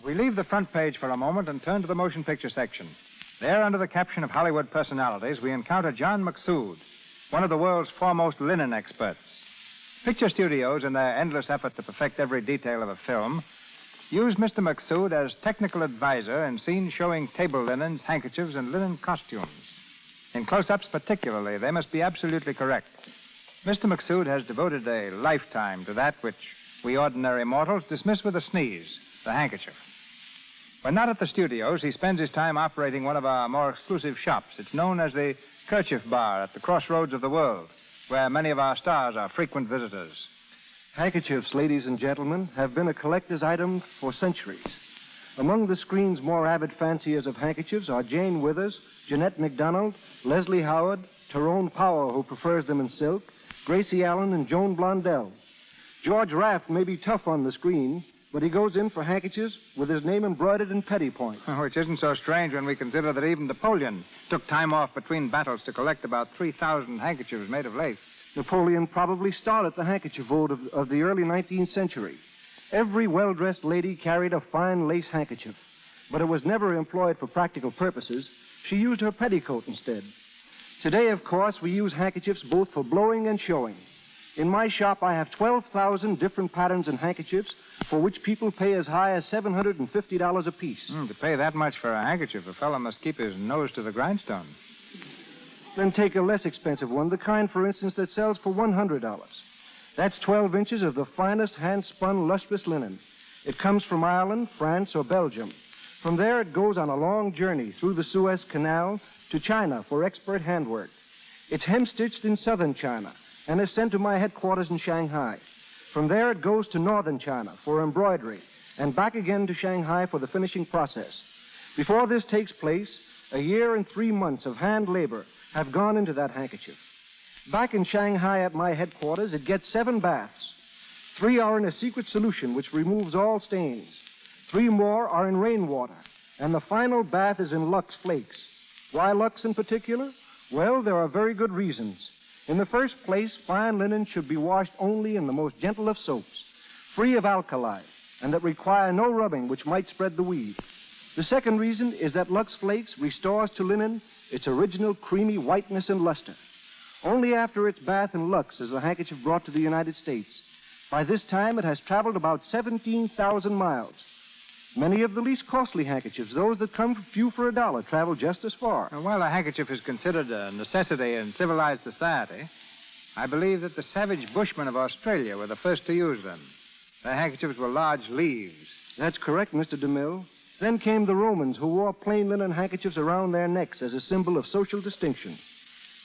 We leave the front page for a moment and turn to the motion picture section. There, under the caption of Hollywood Personalities, we encounter John McSood, one of the world's foremost linen experts. Picture studios, in their endless effort to perfect every detail of a film, use Mr. McSood as technical advisor in scenes showing table linens, handkerchiefs, and linen costumes. In close-ups particularly, they must be absolutely correct. Mr. McSood has devoted a lifetime to that which we ordinary mortals dismiss with a sneeze, the handkerchief. When not at the studios, he spends his time operating one of our more exclusive shops. It's known as the Kerchief Bar at the crossroads of the world, where many of our stars are frequent visitors. Handkerchiefs, ladies and gentlemen, have been a collector's item for centuries. Among the screen's more avid fanciers of handkerchiefs are Jane Withers, Jeanette MacDonald, Leslie Howard, Tyrone Power, who prefers them in silk, Gracie Allen, and Joan Blondell. George Raft may be tough on the screen, but he goes in for handkerchiefs with his name embroidered in petty point. Which isn't so strange when we consider that even Napoleon took time off between battles to collect about 3,000 handkerchiefs made of lace. Napoleon probably started the handkerchief vogue of the early 19th century. Every well-dressed lady carried a fine lace handkerchief, but it was never employed for practical purposes. She used her petticoat instead. Today, of course, we use handkerchiefs both for blowing and showing. In my shop, I have 12,000 different patterns and handkerchiefs for which people pay as high as $750 apiece. To pay that much for a handkerchief, a fellow must keep his nose to the grindstone. Then take a less expensive one, the kind, for instance, that sells for $100. That's 12 inches of the finest hand-spun, lustrous linen. It comes from Ireland, France, or Belgium. From there, it goes on a long journey through the Suez Canal to China for expert handwork. It's hem-stitched in southern China and is sent to my headquarters in Shanghai. From there, it goes to northern China for embroidery and back again to Shanghai for the finishing process. Before this takes place, a year and 3 months of hand labor have gone into that handkerchief. Back in Shanghai at my headquarters, it gets 7 baths. 3 are in a secret solution which removes all stains. 3 more are in rainwater. And the final bath is in Lux Flakes. Why Lux in particular? Well, there are very good reasons. In the first place, fine linen should be washed only in the most gentle of soaps, free of alkali, and that require no rubbing which might spread the weed. The second reason is that Lux Flakes restores to linen its original creamy whiteness and luster. Only after its bath in Lux is the handkerchief brought to the United States. By this time, it has traveled about 17,000 miles. Many of the least costly handkerchiefs, those that come few for $1, travel just as far. While a handkerchief is considered a necessity in civilized society, I believe that the savage bushmen of Australia were the first to use them. Their handkerchiefs were large leaves. That's correct, Mr. DeMille. Then came the Romans, who wore plain linen handkerchiefs around their necks as a symbol of social distinction.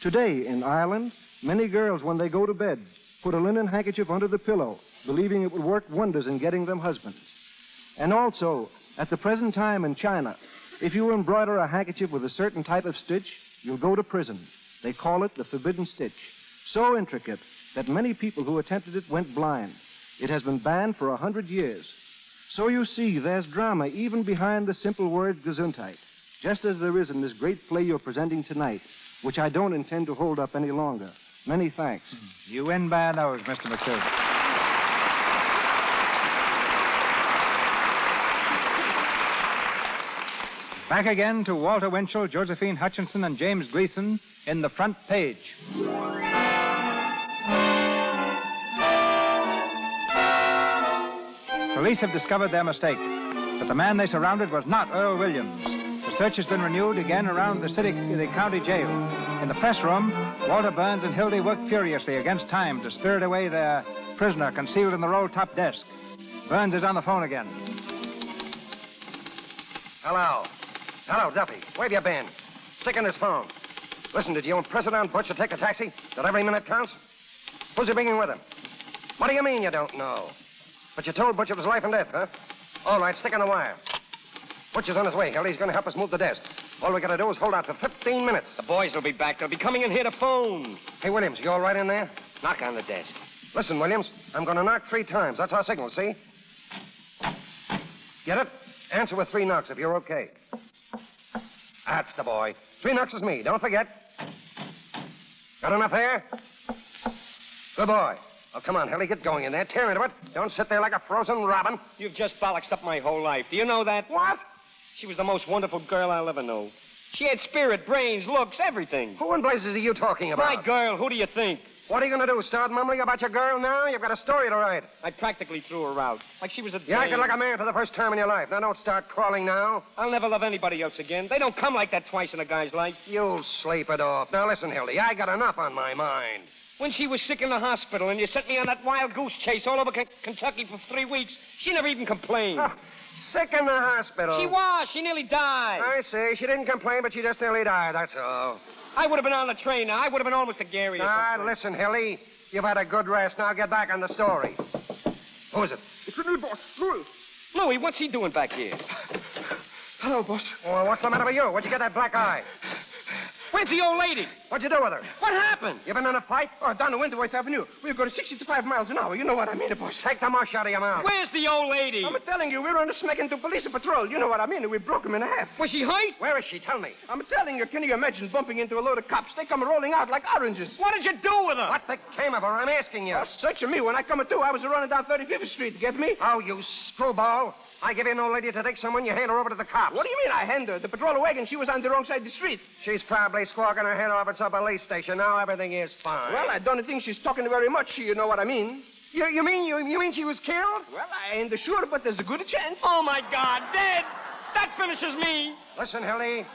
Today, in Ireland, many girls, when they go to bed, put a linen handkerchief under the pillow, believing it would work wonders in getting them husbands. And also, at the present time in China, if you embroider a handkerchief with a certain type of stitch, you'll go to prison. They call it the forbidden stitch. So intricate that many people who attempted it went blind. It has been banned for 100 years. So you see, there's drama even behind the simple word Gesundheit, just as there is in this great play you're presenting tonight, which I don't intend to hold up any longer. Many thanks. You win by a nose, Mr. McSood. Back again to Walter Winchell, Josephine Hutchinson, and James Gleason in The Front Page. Police have discovered their mistake, but the man they surrounded was not Earl Williams. The search has been renewed again around the county jail. In the press room, Walter Burns and Hildy work furiously against time to spirit away their prisoner concealed in the roll-top desk. Burns is on the phone again. Hello. Hello, Duffy. Where have you been? Stick in this phone. Listen, did you impress it on Butch to take a taxi? That every minute counts? Who's he bringing with him? What do you mean you don't know? But you told Butch it was life and death, huh? All right, stick on the wire. Butch is on his way, Hildy. He's going to help us move the desk. All we got to do is hold out for 15 minutes. The boys will be back. They'll be coming in here to phone. Hey, Williams, you all right in there? Knock on the desk. Listen, Williams, I'm going to knock 3 times. That's our signal, see? Get it? Answer with 3 knocks if you're okay. That's the boy. 3 knocks is me. Don't forget. Got enough air? Good boy. Oh, come on, Hildy. Get going in there. Tear into it. Don't sit there like a frozen robin. You've just bollocksed up my whole life. Do you know that? What? She was the most wonderful girl I'll ever know. She had spirit, brains, looks, everything. Who in blazes are you talking about? My girl, who do you think? What are you going to do, start mumbling about your girl now? You've got a story to write. I practically threw her out. Like she was a You acted like a man for the first time in your life. Now don't start crawling now. I'll never love anybody else again. They don't come like that twice in a guy's life. You'll sleep it off. Now listen, Hildy, I got enough on my mind. When she was sick in the hospital and you sent me on that wild goose chase all over Kentucky for 3 weeks, she never even complained. Oh, sick in the hospital? She was. She nearly died. I see. She didn't complain, but she just nearly died, that's all. I would have been on the train now. I would have been almost a Gary. Listen, Hildy. You've had a good rest. Now get back on the story. Who is it? It's the new boss, Louis. Louis, what's he doing back here? Hello, boss. Well, what's the matter with you? Where'd you get that black eye? Where's the old lady? What'd you do with her? What happened? You been in a fight? Oh, down the Winterworth Avenue. We were going 65 miles an hour. You know what I mean, boss. Take the mush out of your mouth. Where's the old lady? I'm telling you, we were on a smack into police patrol. You know what I mean. We broke him in half. Was she hurt? Where is she? Tell me. I'm telling you, can you imagine bumping into a load of cops? They come rolling out like oranges. What did you do with her? What became of her? I'm asking you. Oh, search me. When I come to, I was running down 35th Street. Get me? Oh, you screwball. I give you an old lady to take someone, you hand her over to the cops. What do you mean I hand her? The patrol wagon, she was on the wrong side of the street. She's probably squawking her head off at some police station. Now everything is fine. Well, I don't think she's talking very much. You know what I mean? You mean she was killed? Well, I ain't sure, but there's a good chance. Oh, my God, dead! That finishes me! Listen, Hildy.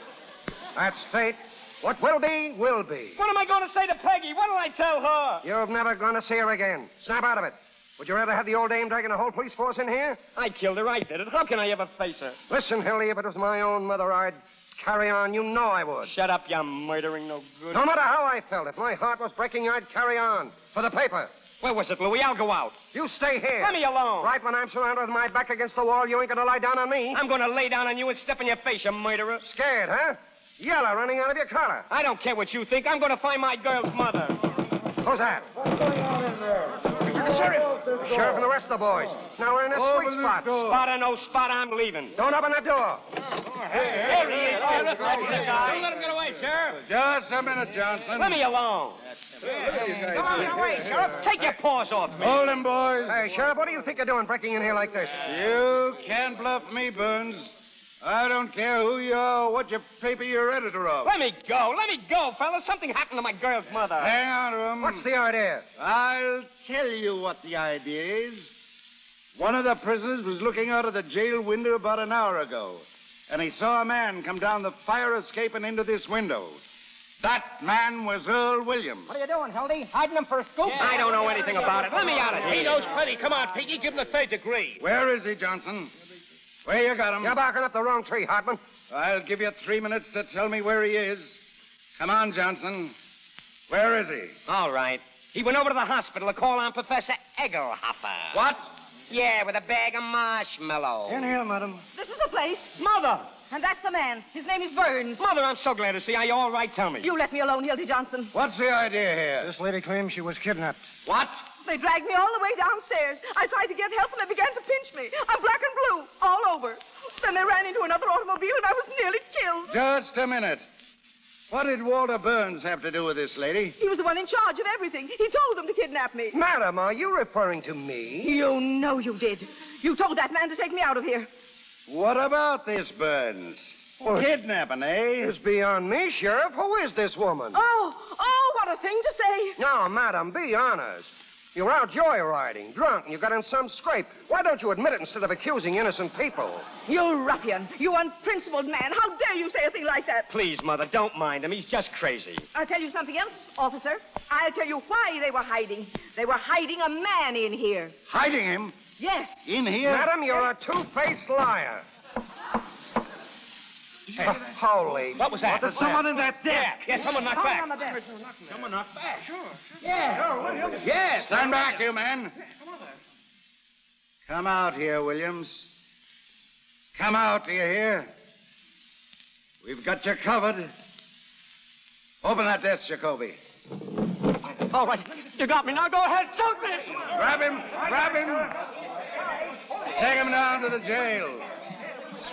That's fate. What will be, will be. What am I going to say to Peggy? What'll I tell her? You're never going to see her again. Snap out of it. Would you rather have the old dame dragging the whole police force in here? I killed her. I did it. How can I ever face her? Listen, Hildy, if it was my own mother, I'd carry on. You know I would. Shut up, you murdering no good. No matter how I felt, if my heart was breaking, I'd carry on. For the paper. Where was it, Louis? I'll go out. You stay here. Let me alone. Right when I'm surrounded with my back against the wall, you ain't going to lie down on me. I'm going to lay down on you and step in your face, you murderer. Scared, huh? Yellow running out of your collar. I don't care what you think. I'm going to find my girl's mother. Who's that? What's going on in there? The sheriff and the rest of the boys. Now we're in a sweet spot. Spot or no spot, I'm leaving. Don't open the door. There he is, Sheriff. That's the guy. Don't let him get away, Sheriff. Just a minute, Johnson. Let me alone. Come on, get away, Sheriff. Take your paws off me. Hold him, boys. Hey, Sheriff, what do you think you're doing breaking in here like this? You can't bluff me, Burns. I don't care who you are or what your paper you're editor of. Let me go, fellas. Something happened to my girl's mother. Hang on to him. What's the idea? I'll tell you what the idea is. One of the prisoners was looking out of the jail window about an hour ago, and he saw a man come down the fire escape and into this window. That man was Earl Williams. What are you doing, Hildy? Hiding him for a scoop? I don't know anything about it. Let me out of here. He knows plenty. Come on, Piggy. Give him the third degree. Where is he, Johnson? Where you got him? You're barking up the wrong tree, Hartman. I'll give you 3 minutes to tell me where he is. Come on, Johnson. Where is he? All right. He went over to the hospital to call on Professor Egelhopper. What? Yeah, with a bag of marshmallows. In here, madam. This is the place. Mother! And that's the man. His name is Burns. Mother, I'm so glad to see you. Are you all right? Tell me. You let me alone, Hildy Johnson. What's the idea here? This lady claims she was kidnapped. What? They dragged me all the way downstairs. I tried to get help, and they began to pinch me. I'm black and blue, all over. Then they ran into another automobile, and I was nearly killed. Just a minute. What did Walter Burns have to do with this lady? He was the one in charge of everything. He told them to kidnap me. Madam, are you referring to me? You know you did. You told that man to take me out of here. What about this Burns? Well, kidnapping, eh? It's beyond me, Sheriff. Who is this woman? Oh, what a thing to say. No, madam, be honest. You were out joyriding, drunk, and you got in some scrape. Why don't you admit it instead of accusing innocent people? You ruffian. You unprincipled man. How dare you say a thing like that? Please, Mother, don't mind him. He's just crazy. I'll tell you something else, officer. I'll tell you why they were hiding. They were hiding a man in here. Hiding him? Yes. In here? Madam, you're a two-faced liar. Hey, holy... What was that? There's someone in that desk. Yeah, someone knocked back. On the desk. Someone knocked back. Sure. Yeah. Yes. Stand back, you man. Come out here, Williams. Come out, do you hear? We've got you covered. Open that desk, Jacoby. All right. You got me. Now go ahead. Choke me. Grab him. Grab him. Take him down to the jail.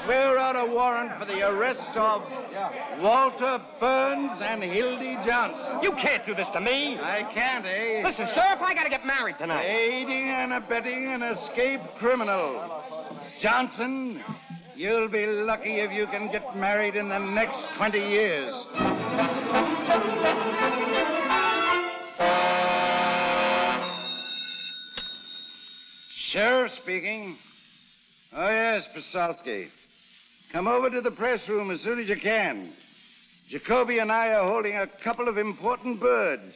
Swear out a warrant for the arrest of Walter Burns and Hildy Johnson. You can't do this to me. I can't, eh? Listen, Sheriff, I got to get married tonight. Aiding and abetting an escaped criminal. Johnson, You'll be lucky if you can get married in the next 20 years. Sheriff speaking. Oh, yes, Pasalski. Come over to the press room as soon as you can. Jacoby and I are holding a couple of important birds.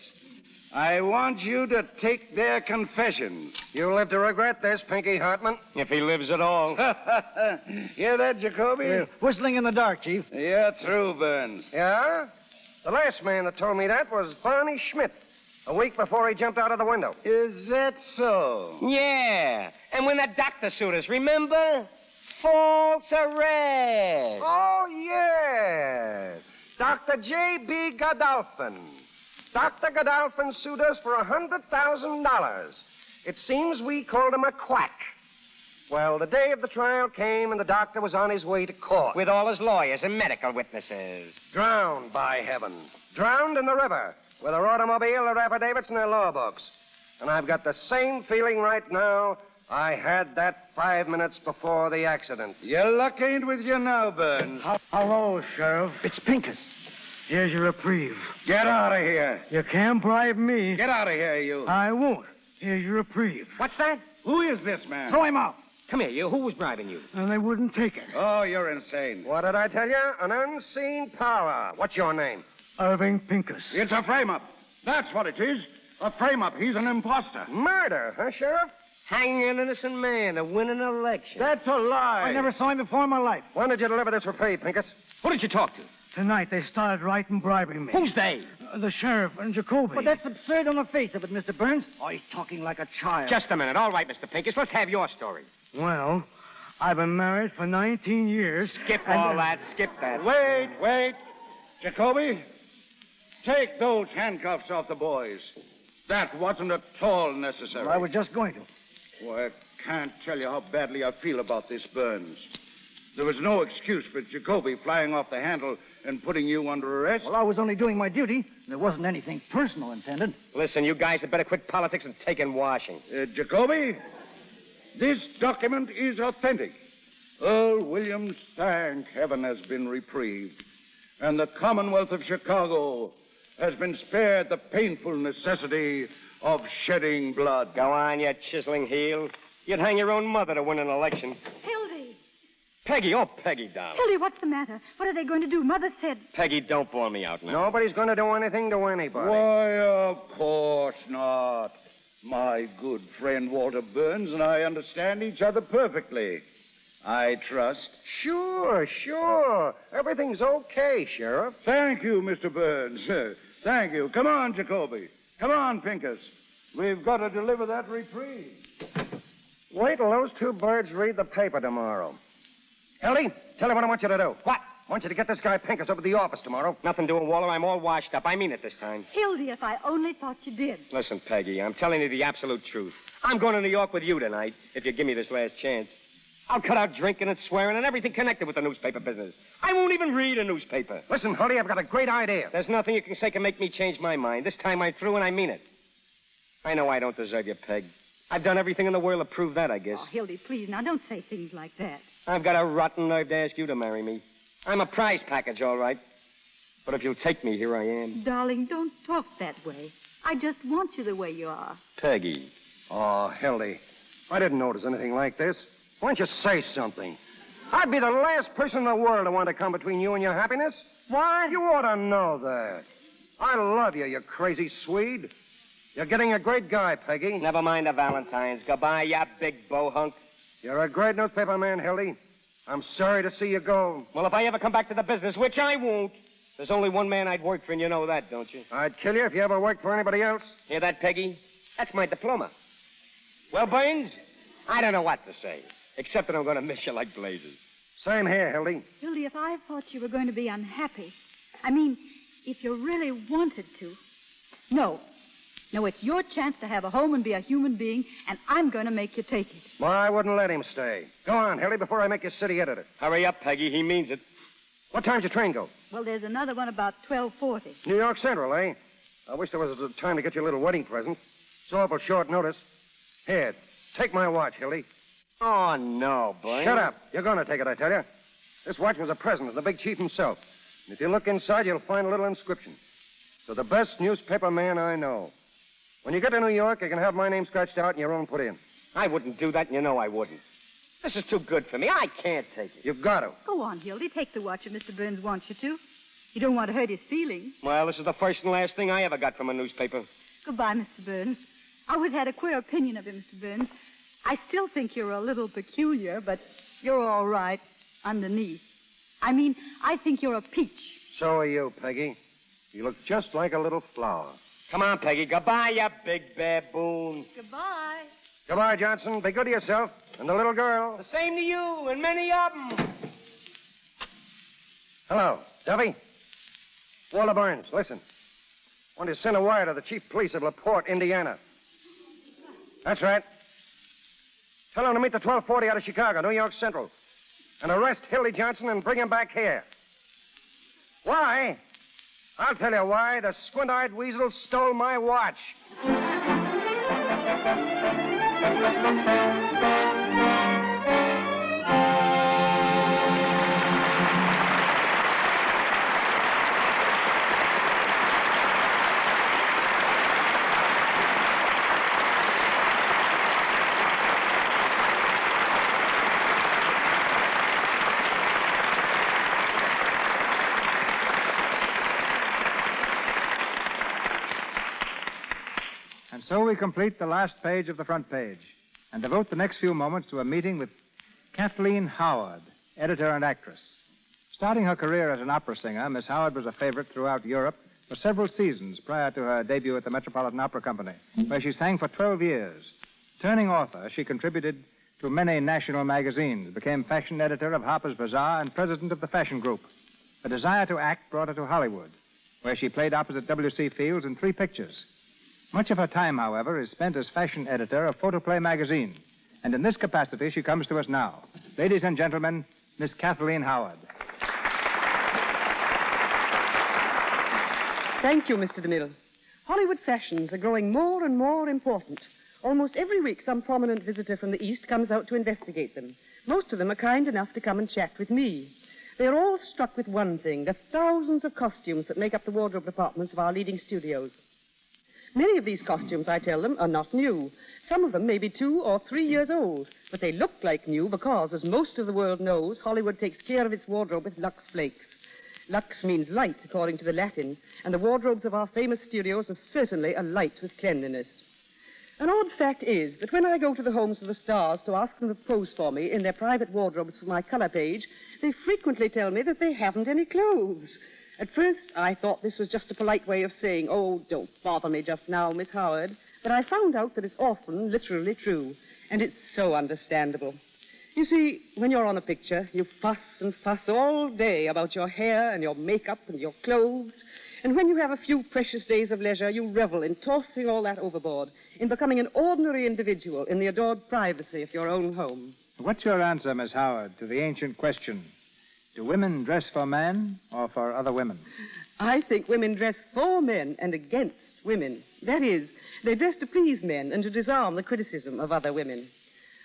I want you to take their confessions. You'll live to regret this, Pinky Hartman. If he lives at all. Hear that, Jacoby? We're whistling in the dark, Chief. You're through, Burns. Yeah? The last man that told me that was Barney Schmidt, a week before he jumped out of the window. Is that so? Yeah. And when that doctor sued us, remember? False arrest. Oh, yes. Dr. J.B. Godolphin. Dr. Godolphin sued us for $100,000. It seems we called him a quack. Well, the day of the trial came, and the doctor was on his way to court. With all his lawyers and medical witnesses. Drowned, by heaven. Drowned in the river with their automobile, their affidavits, and their law books. And I've got the same feeling right now I had that 5 minutes before the accident. Your luck ain't with you now, Burns. Hello, Sheriff. It's Pincus. Here's your reprieve. Get out of here. You can't bribe me. Get out of here, you. I won't. Here's your reprieve. What's that? Who is this man? Throw him out. Come here, you. Who was bribing you? And they wouldn't take it. Oh, you're insane. What did I tell you? An unseen power. What's your name? Irving Pincus. It's a frame-up. That's what it is. A frame-up. He's an imposter. Murder, huh, Sheriff? Hanging an innocent man to win an election. That's a lie. I never saw him before in my life. When did you deliver this reprieve, Pincus? Who did you talk to? Tonight they started writing bribing me. Who's they? The sheriff and Jacoby. But that's absurd on the face of it, Mr. Burns. Oh, he's talking like a child. Just a minute. All right, Mr. Pincus. Let's have your story. Well, I've been married for 19 years. Skip all that. Skip that. Wait. Jacoby, take those handcuffs off the boys. That wasn't at all necessary. Well, I was just going to. Well, I can't tell you how badly I feel about this, Burns. There was no excuse for Jacoby flying off the handle and putting you under arrest. Well, I was only doing my duty. There wasn't anything personal intended. Listen, you guys had better quit politics and take in washing. Jacoby, this document is authentic. Earl Williams, thank heaven, has been reprieved. And the Commonwealth of Chicago has been spared the painful necessity of shedding blood. Go on, you chiseling heel. You'd hang your own mother to win an election. Hildy. Peggy, oh, Peggy, darling. Hildy, what's the matter? What are they going to do? Mother said... Peggy, don't bore me out now. Nobody's going to do anything to anybody. Why, of course not. My good friend Walter Burns and I understand each other perfectly. I trust. Sure. Everything's okay, Sheriff. Thank you, Mr. Burns. Thank you. Come on, Jacoby. Come on, Pincus. We've got to deliver that reprieve. Wait till those two birds read the paper tomorrow. Hildy, tell me what I want you to do. What? I want you to get this guy Pincus over to the office tomorrow. Nothing doing, Waller. I'm all washed up. I mean it this time. Hildy, if I only thought you did. Listen, Peggy, I'm telling you the absolute truth. I'm going to New York with you tonight, if you give me this last chance. I'll cut out drinking and swearing and everything connected with the newspaper business. I won't even read a newspaper. Listen, Hildy, I've got a great idea. There's nothing you can say can make me change my mind. This time I'm through and I mean it. I know I don't deserve you, Peg. I've done everything in the world to prove that, I guess. Oh, Hildy, please, now don't say things like that. I've got a rotten nerve to ask you to marry me. I'm a prize package, all right. But if you'll take me, here I am. Darling, don't talk that way. I just want you the way you are. Peggy. Oh, Hildy, I didn't notice anything like this. Why don't you say something? I'd be the last person in the world to want to come between you and your happiness. Why? You ought to know that. I love you, you crazy Swede. You're getting a great guy, Peggy. Never mind the Valentines. Goodbye, you big bohunk. You're a great newspaper man, Hildy. I'm sorry to see you go. Well, if I ever come back to the business, which I won't, there's only one man I'd work for, and you know that, don't you? I'd kill you if you ever worked for anybody else. Hear that, Peggy? That's my diploma. Well, Burns, I don't know what to say, except that I'm going to miss you like blazes. Same here, Hildy. Hildy, if I thought you were going to be unhappy, I mean, if you really wanted to. No, it's your chance to have a home and be a human being, and I'm going to make you take it. Well, I wouldn't let him stay. Go on, Hildy, before I make you city editor. Hurry up, Peggy. He means it. What time's your train go? Well, there's another one about 12:40. New York Central, eh? I wish there was a time to get you a little wedding present. It's awful short notice. Here, take my watch, Hildy. Oh, no, Burns. Shut up. You're going to take it, I tell you. This watch was a present of the big chief himself. And if you look inside, you'll find a little inscription. To the best newspaper man I know. When you get to New York, you can have my name scratched out and your own put in. I wouldn't do that, and you know I wouldn't. This is too good for me. I can't take it. You've got to. Go on, Hildy. Take the watch if Mr. Burns wants you to. You don't want to hurt his feelings. Well, this is the first and last thing I ever got from a newspaper. Goodbye, Mr. Burns. I always had a queer opinion of you, Mr. Burns. I still think you're a little peculiar, but you're all right underneath. I mean, I think you're a peach. So are you, Peggy. You look just like a little flower. Come on, Peggy. Goodbye, you big baboon. Goodbye. Goodbye, Johnson. Be good to yourself. And the little girl. The same to you and many of them. Hello, Duffy. Walter Burns, listen. I want to send a wire to the chief police of LaPorte, Indiana. That's right. Tell him to meet the 1240 out of Chicago, New York Central. And arrest Hildy Johnson and bring him back here. Why? I'll tell you why. The squint-eyed weasel stole my watch. And so we complete the last page of the front page and devote the next few moments to a meeting with Kathleen Howard, editor and actress. Starting her career as an opera singer, Miss Howard was a favorite throughout Europe for several seasons prior to her debut at the Metropolitan Opera Company, where she sang for 12 years. Turning author, she contributed to many national magazines, became fashion editor of Harper's Bazaar and president of the Fashion Group. A desire to act brought her to Hollywood, where she played opposite W.C. Fields in 3 pictures. Much of her time, however, is spent as fashion editor of Photoplay magazine. And in this capacity, she comes to us now. Ladies and gentlemen, Miss Kathleen Howard. Thank you, Mr. DeMille. Hollywood fashions are growing more and more important. Almost every week, some prominent visitor from the East comes out to investigate them. Most of them are kind enough to come and chat with me. They are all struck with one thing, the thousands of costumes that make up the wardrobe departments of our leading studios. Many of these costumes, I tell them, are not new. Some of them may be 2 or 3 years old, but they look like new because, as most of the world knows, Hollywood takes care of its wardrobe with Lux Flakes. Lux means light, according to the Latin, and the wardrobes of our famous studios are certainly alight with cleanliness. An odd fact is that when I go to the homes of the stars to ask them to pose for me in their private wardrobes for my color page, they frequently tell me that they haven't any clothes. At first, I thought this was just a polite way of saying, "Oh, don't bother me just now, Miss Howard." But I found out that it's often literally true, and it's so understandable. You see, when you're on a picture, you fuss and fuss all day about your hair and your makeup and your clothes. And when you have a few precious days of leisure, you revel in tossing all that overboard, in becoming an ordinary individual in the adored privacy of your own home. What's your answer, Miss Howard, to the ancient question? Do women dress for men or for other women? I think women dress for men and against women. That is, they dress to please men and to disarm the criticism of other women.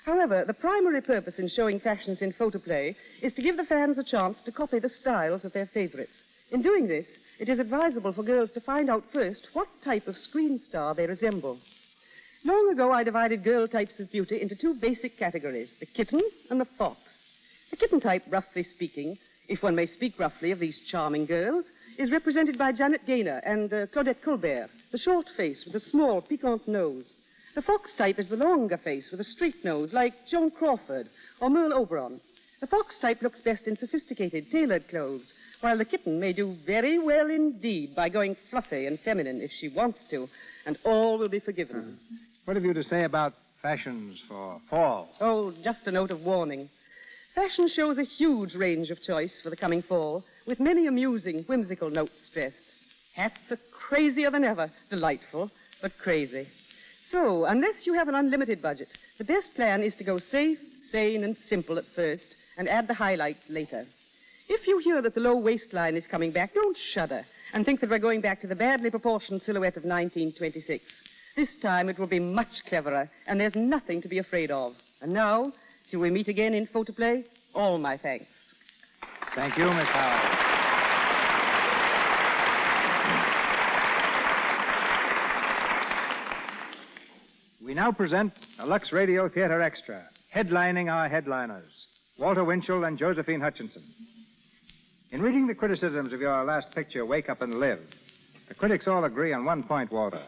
However, the primary purpose in showing fashions in photoplay is to give the fans a chance to copy the styles of their favorites. In doing this, it is advisable for girls to find out first what type of screen star they resemble. Long ago, I divided girl types of beauty into 2 basic categories, the kitten and the fox. The kitten type, roughly speaking, if one may speak roughly of these charming girls, is represented by Janet Gaynor and Claudette Colbert, the short face with a small, piquant nose. The fox type is the longer face with a straight nose, like Joan Crawford or Merle Oberon. The fox type looks best in sophisticated, tailored clothes, while the kitten may do very well indeed by going fluffy and feminine if she wants to, and all will be forgiven. What have you to say about fashions for fall? Oh, just a note of warning. Fashion shows a huge range of choice for the coming fall, with many amusing, whimsical notes stressed. Hats are crazier than ever. Delightful, but crazy. So, unless you have an unlimited budget, the best plan is to go safe, sane, and simple at first, and add the highlights later. If you hear that the low waistline is coming back, don't shudder and think that we're going back to the badly proportioned silhouette of 1926. This time it will be much cleverer, and there's nothing to be afraid of. And now, till we meet again in photoplay, all my thanks. Thank you, Miss Howard. We now present a Lux Radio Theater Extra, headlining our headliners, Walter Winchell and Josephine Hutchinson. In reading the criticisms of your last picture, Wake Up and Live, the critics all agree on one point, Walter,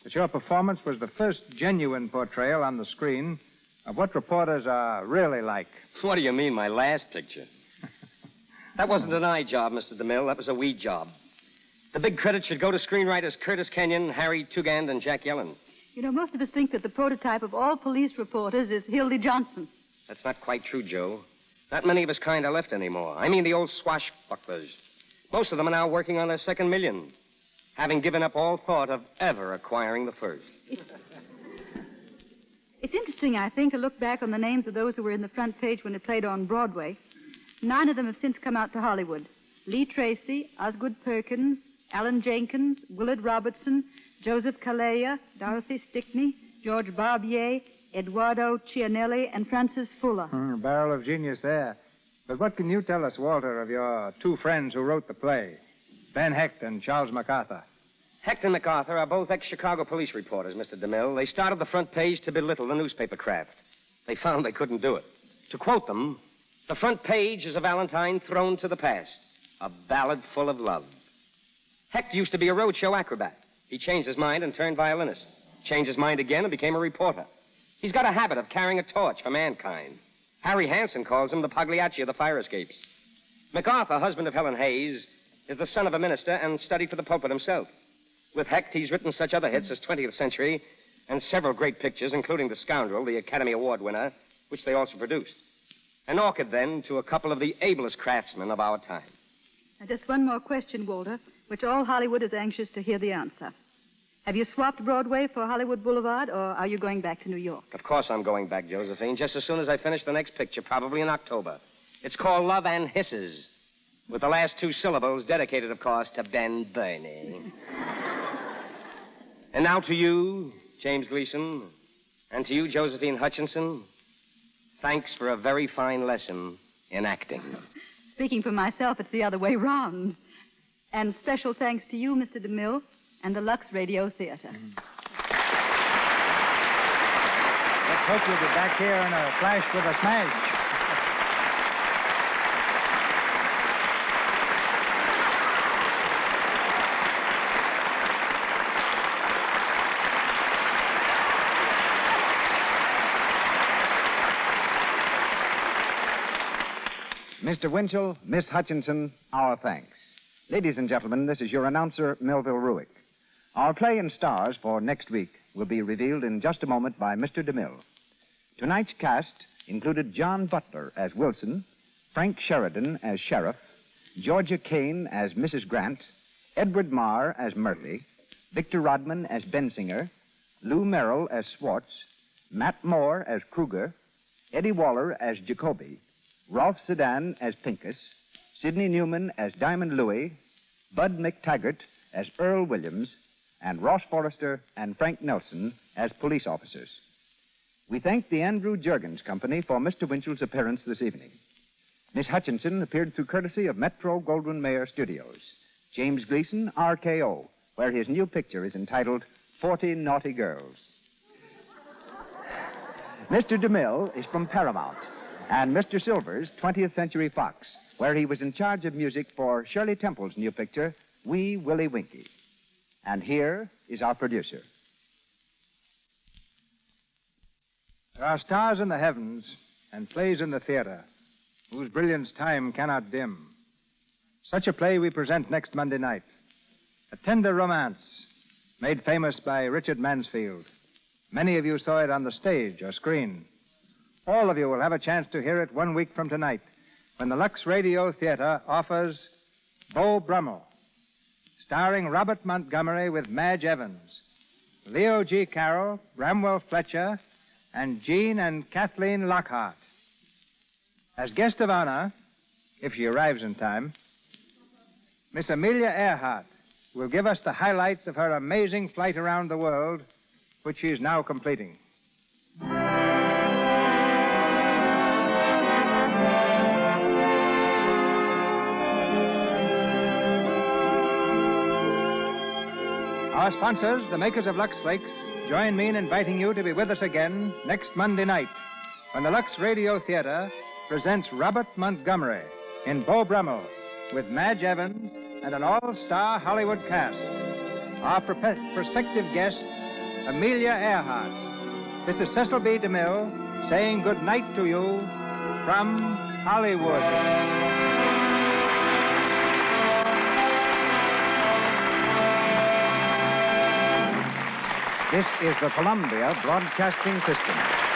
that your performance was the first genuine portrayal on the screen of what reporters are really like. What do you mean, my last picture? That wasn't an eye job, Mr. DeMille. That was a weed job. The big credit should go to screenwriters Curtis Kenyon, Harry Tugand, and Jack Yellen. You know, most of us think that the prototype of all police reporters is Hildy Johnson. That's not quite true, Joe. Not many of us kind are left anymore. I mean the old swashbucklers. Most of them are now working on their second million, having given up all thought of ever acquiring the first. It's interesting, I think, to look back on the names of those who were in the front page when it played on Broadway. 9 of them have since come out to Hollywood. Lee Tracy, Osgood Perkins, Alan Jenkins, Willard Robertson, Joseph Calleja, Dorothy Stickney, George Barbier, Eduardo Cianelli, and Francis Fuller. Barrel of genius there. But what can you tell us, Walter, of your two friends who wrote the play, Ben Hecht and Charles MacArthur? Hecht and MacArthur are both ex-Chicago police reporters, Mr. DeMille. They started the front page to belittle the newspaper craft. They found they couldn't do it. To quote them, the front page is a valentine thrown to the past, a ballad full of love. Hecht used to be a roadshow acrobat. He changed his mind and turned violinist. Changed his mind again and became a reporter. He's got a habit of carrying a torch for mankind. Harry Hansen calls him the Pagliacci of the fire escapes. MacArthur, husband of Helen Hayes, is the son of a minister and studied for the pulpit himself. With Hecht, he's written such other hits as 20th Century and several great pictures, including The Scoundrel, the Academy Award winner, which they also produced. An orchid, then, to a couple of the ablest craftsmen of our time. Now, just one more question, Walter, which all Hollywood is anxious to hear the answer. Have you swapped Broadway for Hollywood Boulevard, or are you going back to New York? Of course I'm going back, Josephine, just as soon as I finish the next picture, probably in October. It's called Love and Hisses, with the last 2 syllables dedicated, of course, to Ben Burney. And now to you, James Gleason, and to you, Josephine Hutchinson, thanks for a very fine lesson in acting. Speaking for myself, it's the other way round. And special thanks to you, Mr. DeMille, and the Lux Radio Theater. Let's hope you'll be back here in a flash with a smash. Mr. Winchell, Miss Hutchinson, our thanks. Ladies and gentlemen, this is your announcer, Melville Ruick. Our play and stars for next week will be revealed in just a moment by Mr. DeMille. Tonight's cast included John Butler as Wilson, Frank Sheridan as Sheriff, Georgia Kane as Mrs. Grant, Edward Marr as Murphy, Victor Rodman as Bensinger, Lou Merrill as Swartz, Matt Moore as Kruger, Eddie Waller as Jacoby, Rolf Sedan as Pincus, Sidney Newman as Diamond Louie, Bud McTaggart as Earl Williams, and Ross Forrester and Frank Nelson as police officers. We thank the Andrew Jurgens Company for Mr. Winchell's appearance this evening. Miss Hutchinson appeared through courtesy of Metro Goldwyn Mayer Studios. James Gleason, RKO, where his new picture is entitled 40 Naughty Girls. Mr. DeMille is from Paramount, and Mr. Silvers, 20th Century Fox, where he was in charge of music for Shirley Temple's new picture, Wee Willie Winkie. And here is our producer. There are stars in the heavens and plays in the theater whose brilliance time cannot dim. Such a play we present next Monday night. A tender romance made famous by Richard Mansfield. Many of you saw it on the stage or screen. All of you will have a chance to hear it 1 week from tonight when the Lux Radio Theater offers Beau Brummel, starring Robert Montgomery with Madge Evans, Leo G. Carroll, Bramwell Fletcher, and Jean and Kathleen Lockhart. As guest of honor, if she arrives in time, Miss Amelia Earhart will give us the highlights of her amazing flight around the world, which she is now completing. Our sponsors, the makers of Lux Flakes, join me in inviting you to be with us again next Monday night when the Lux Radio Theater presents Robert Montgomery in Beau Brummel with Madge Evans and an all-star Hollywood cast. Our prospective guest, Amelia Earhart. This is Cecil B. DeMille saying good night to you from Hollywood. This is the Columbia Broadcasting System.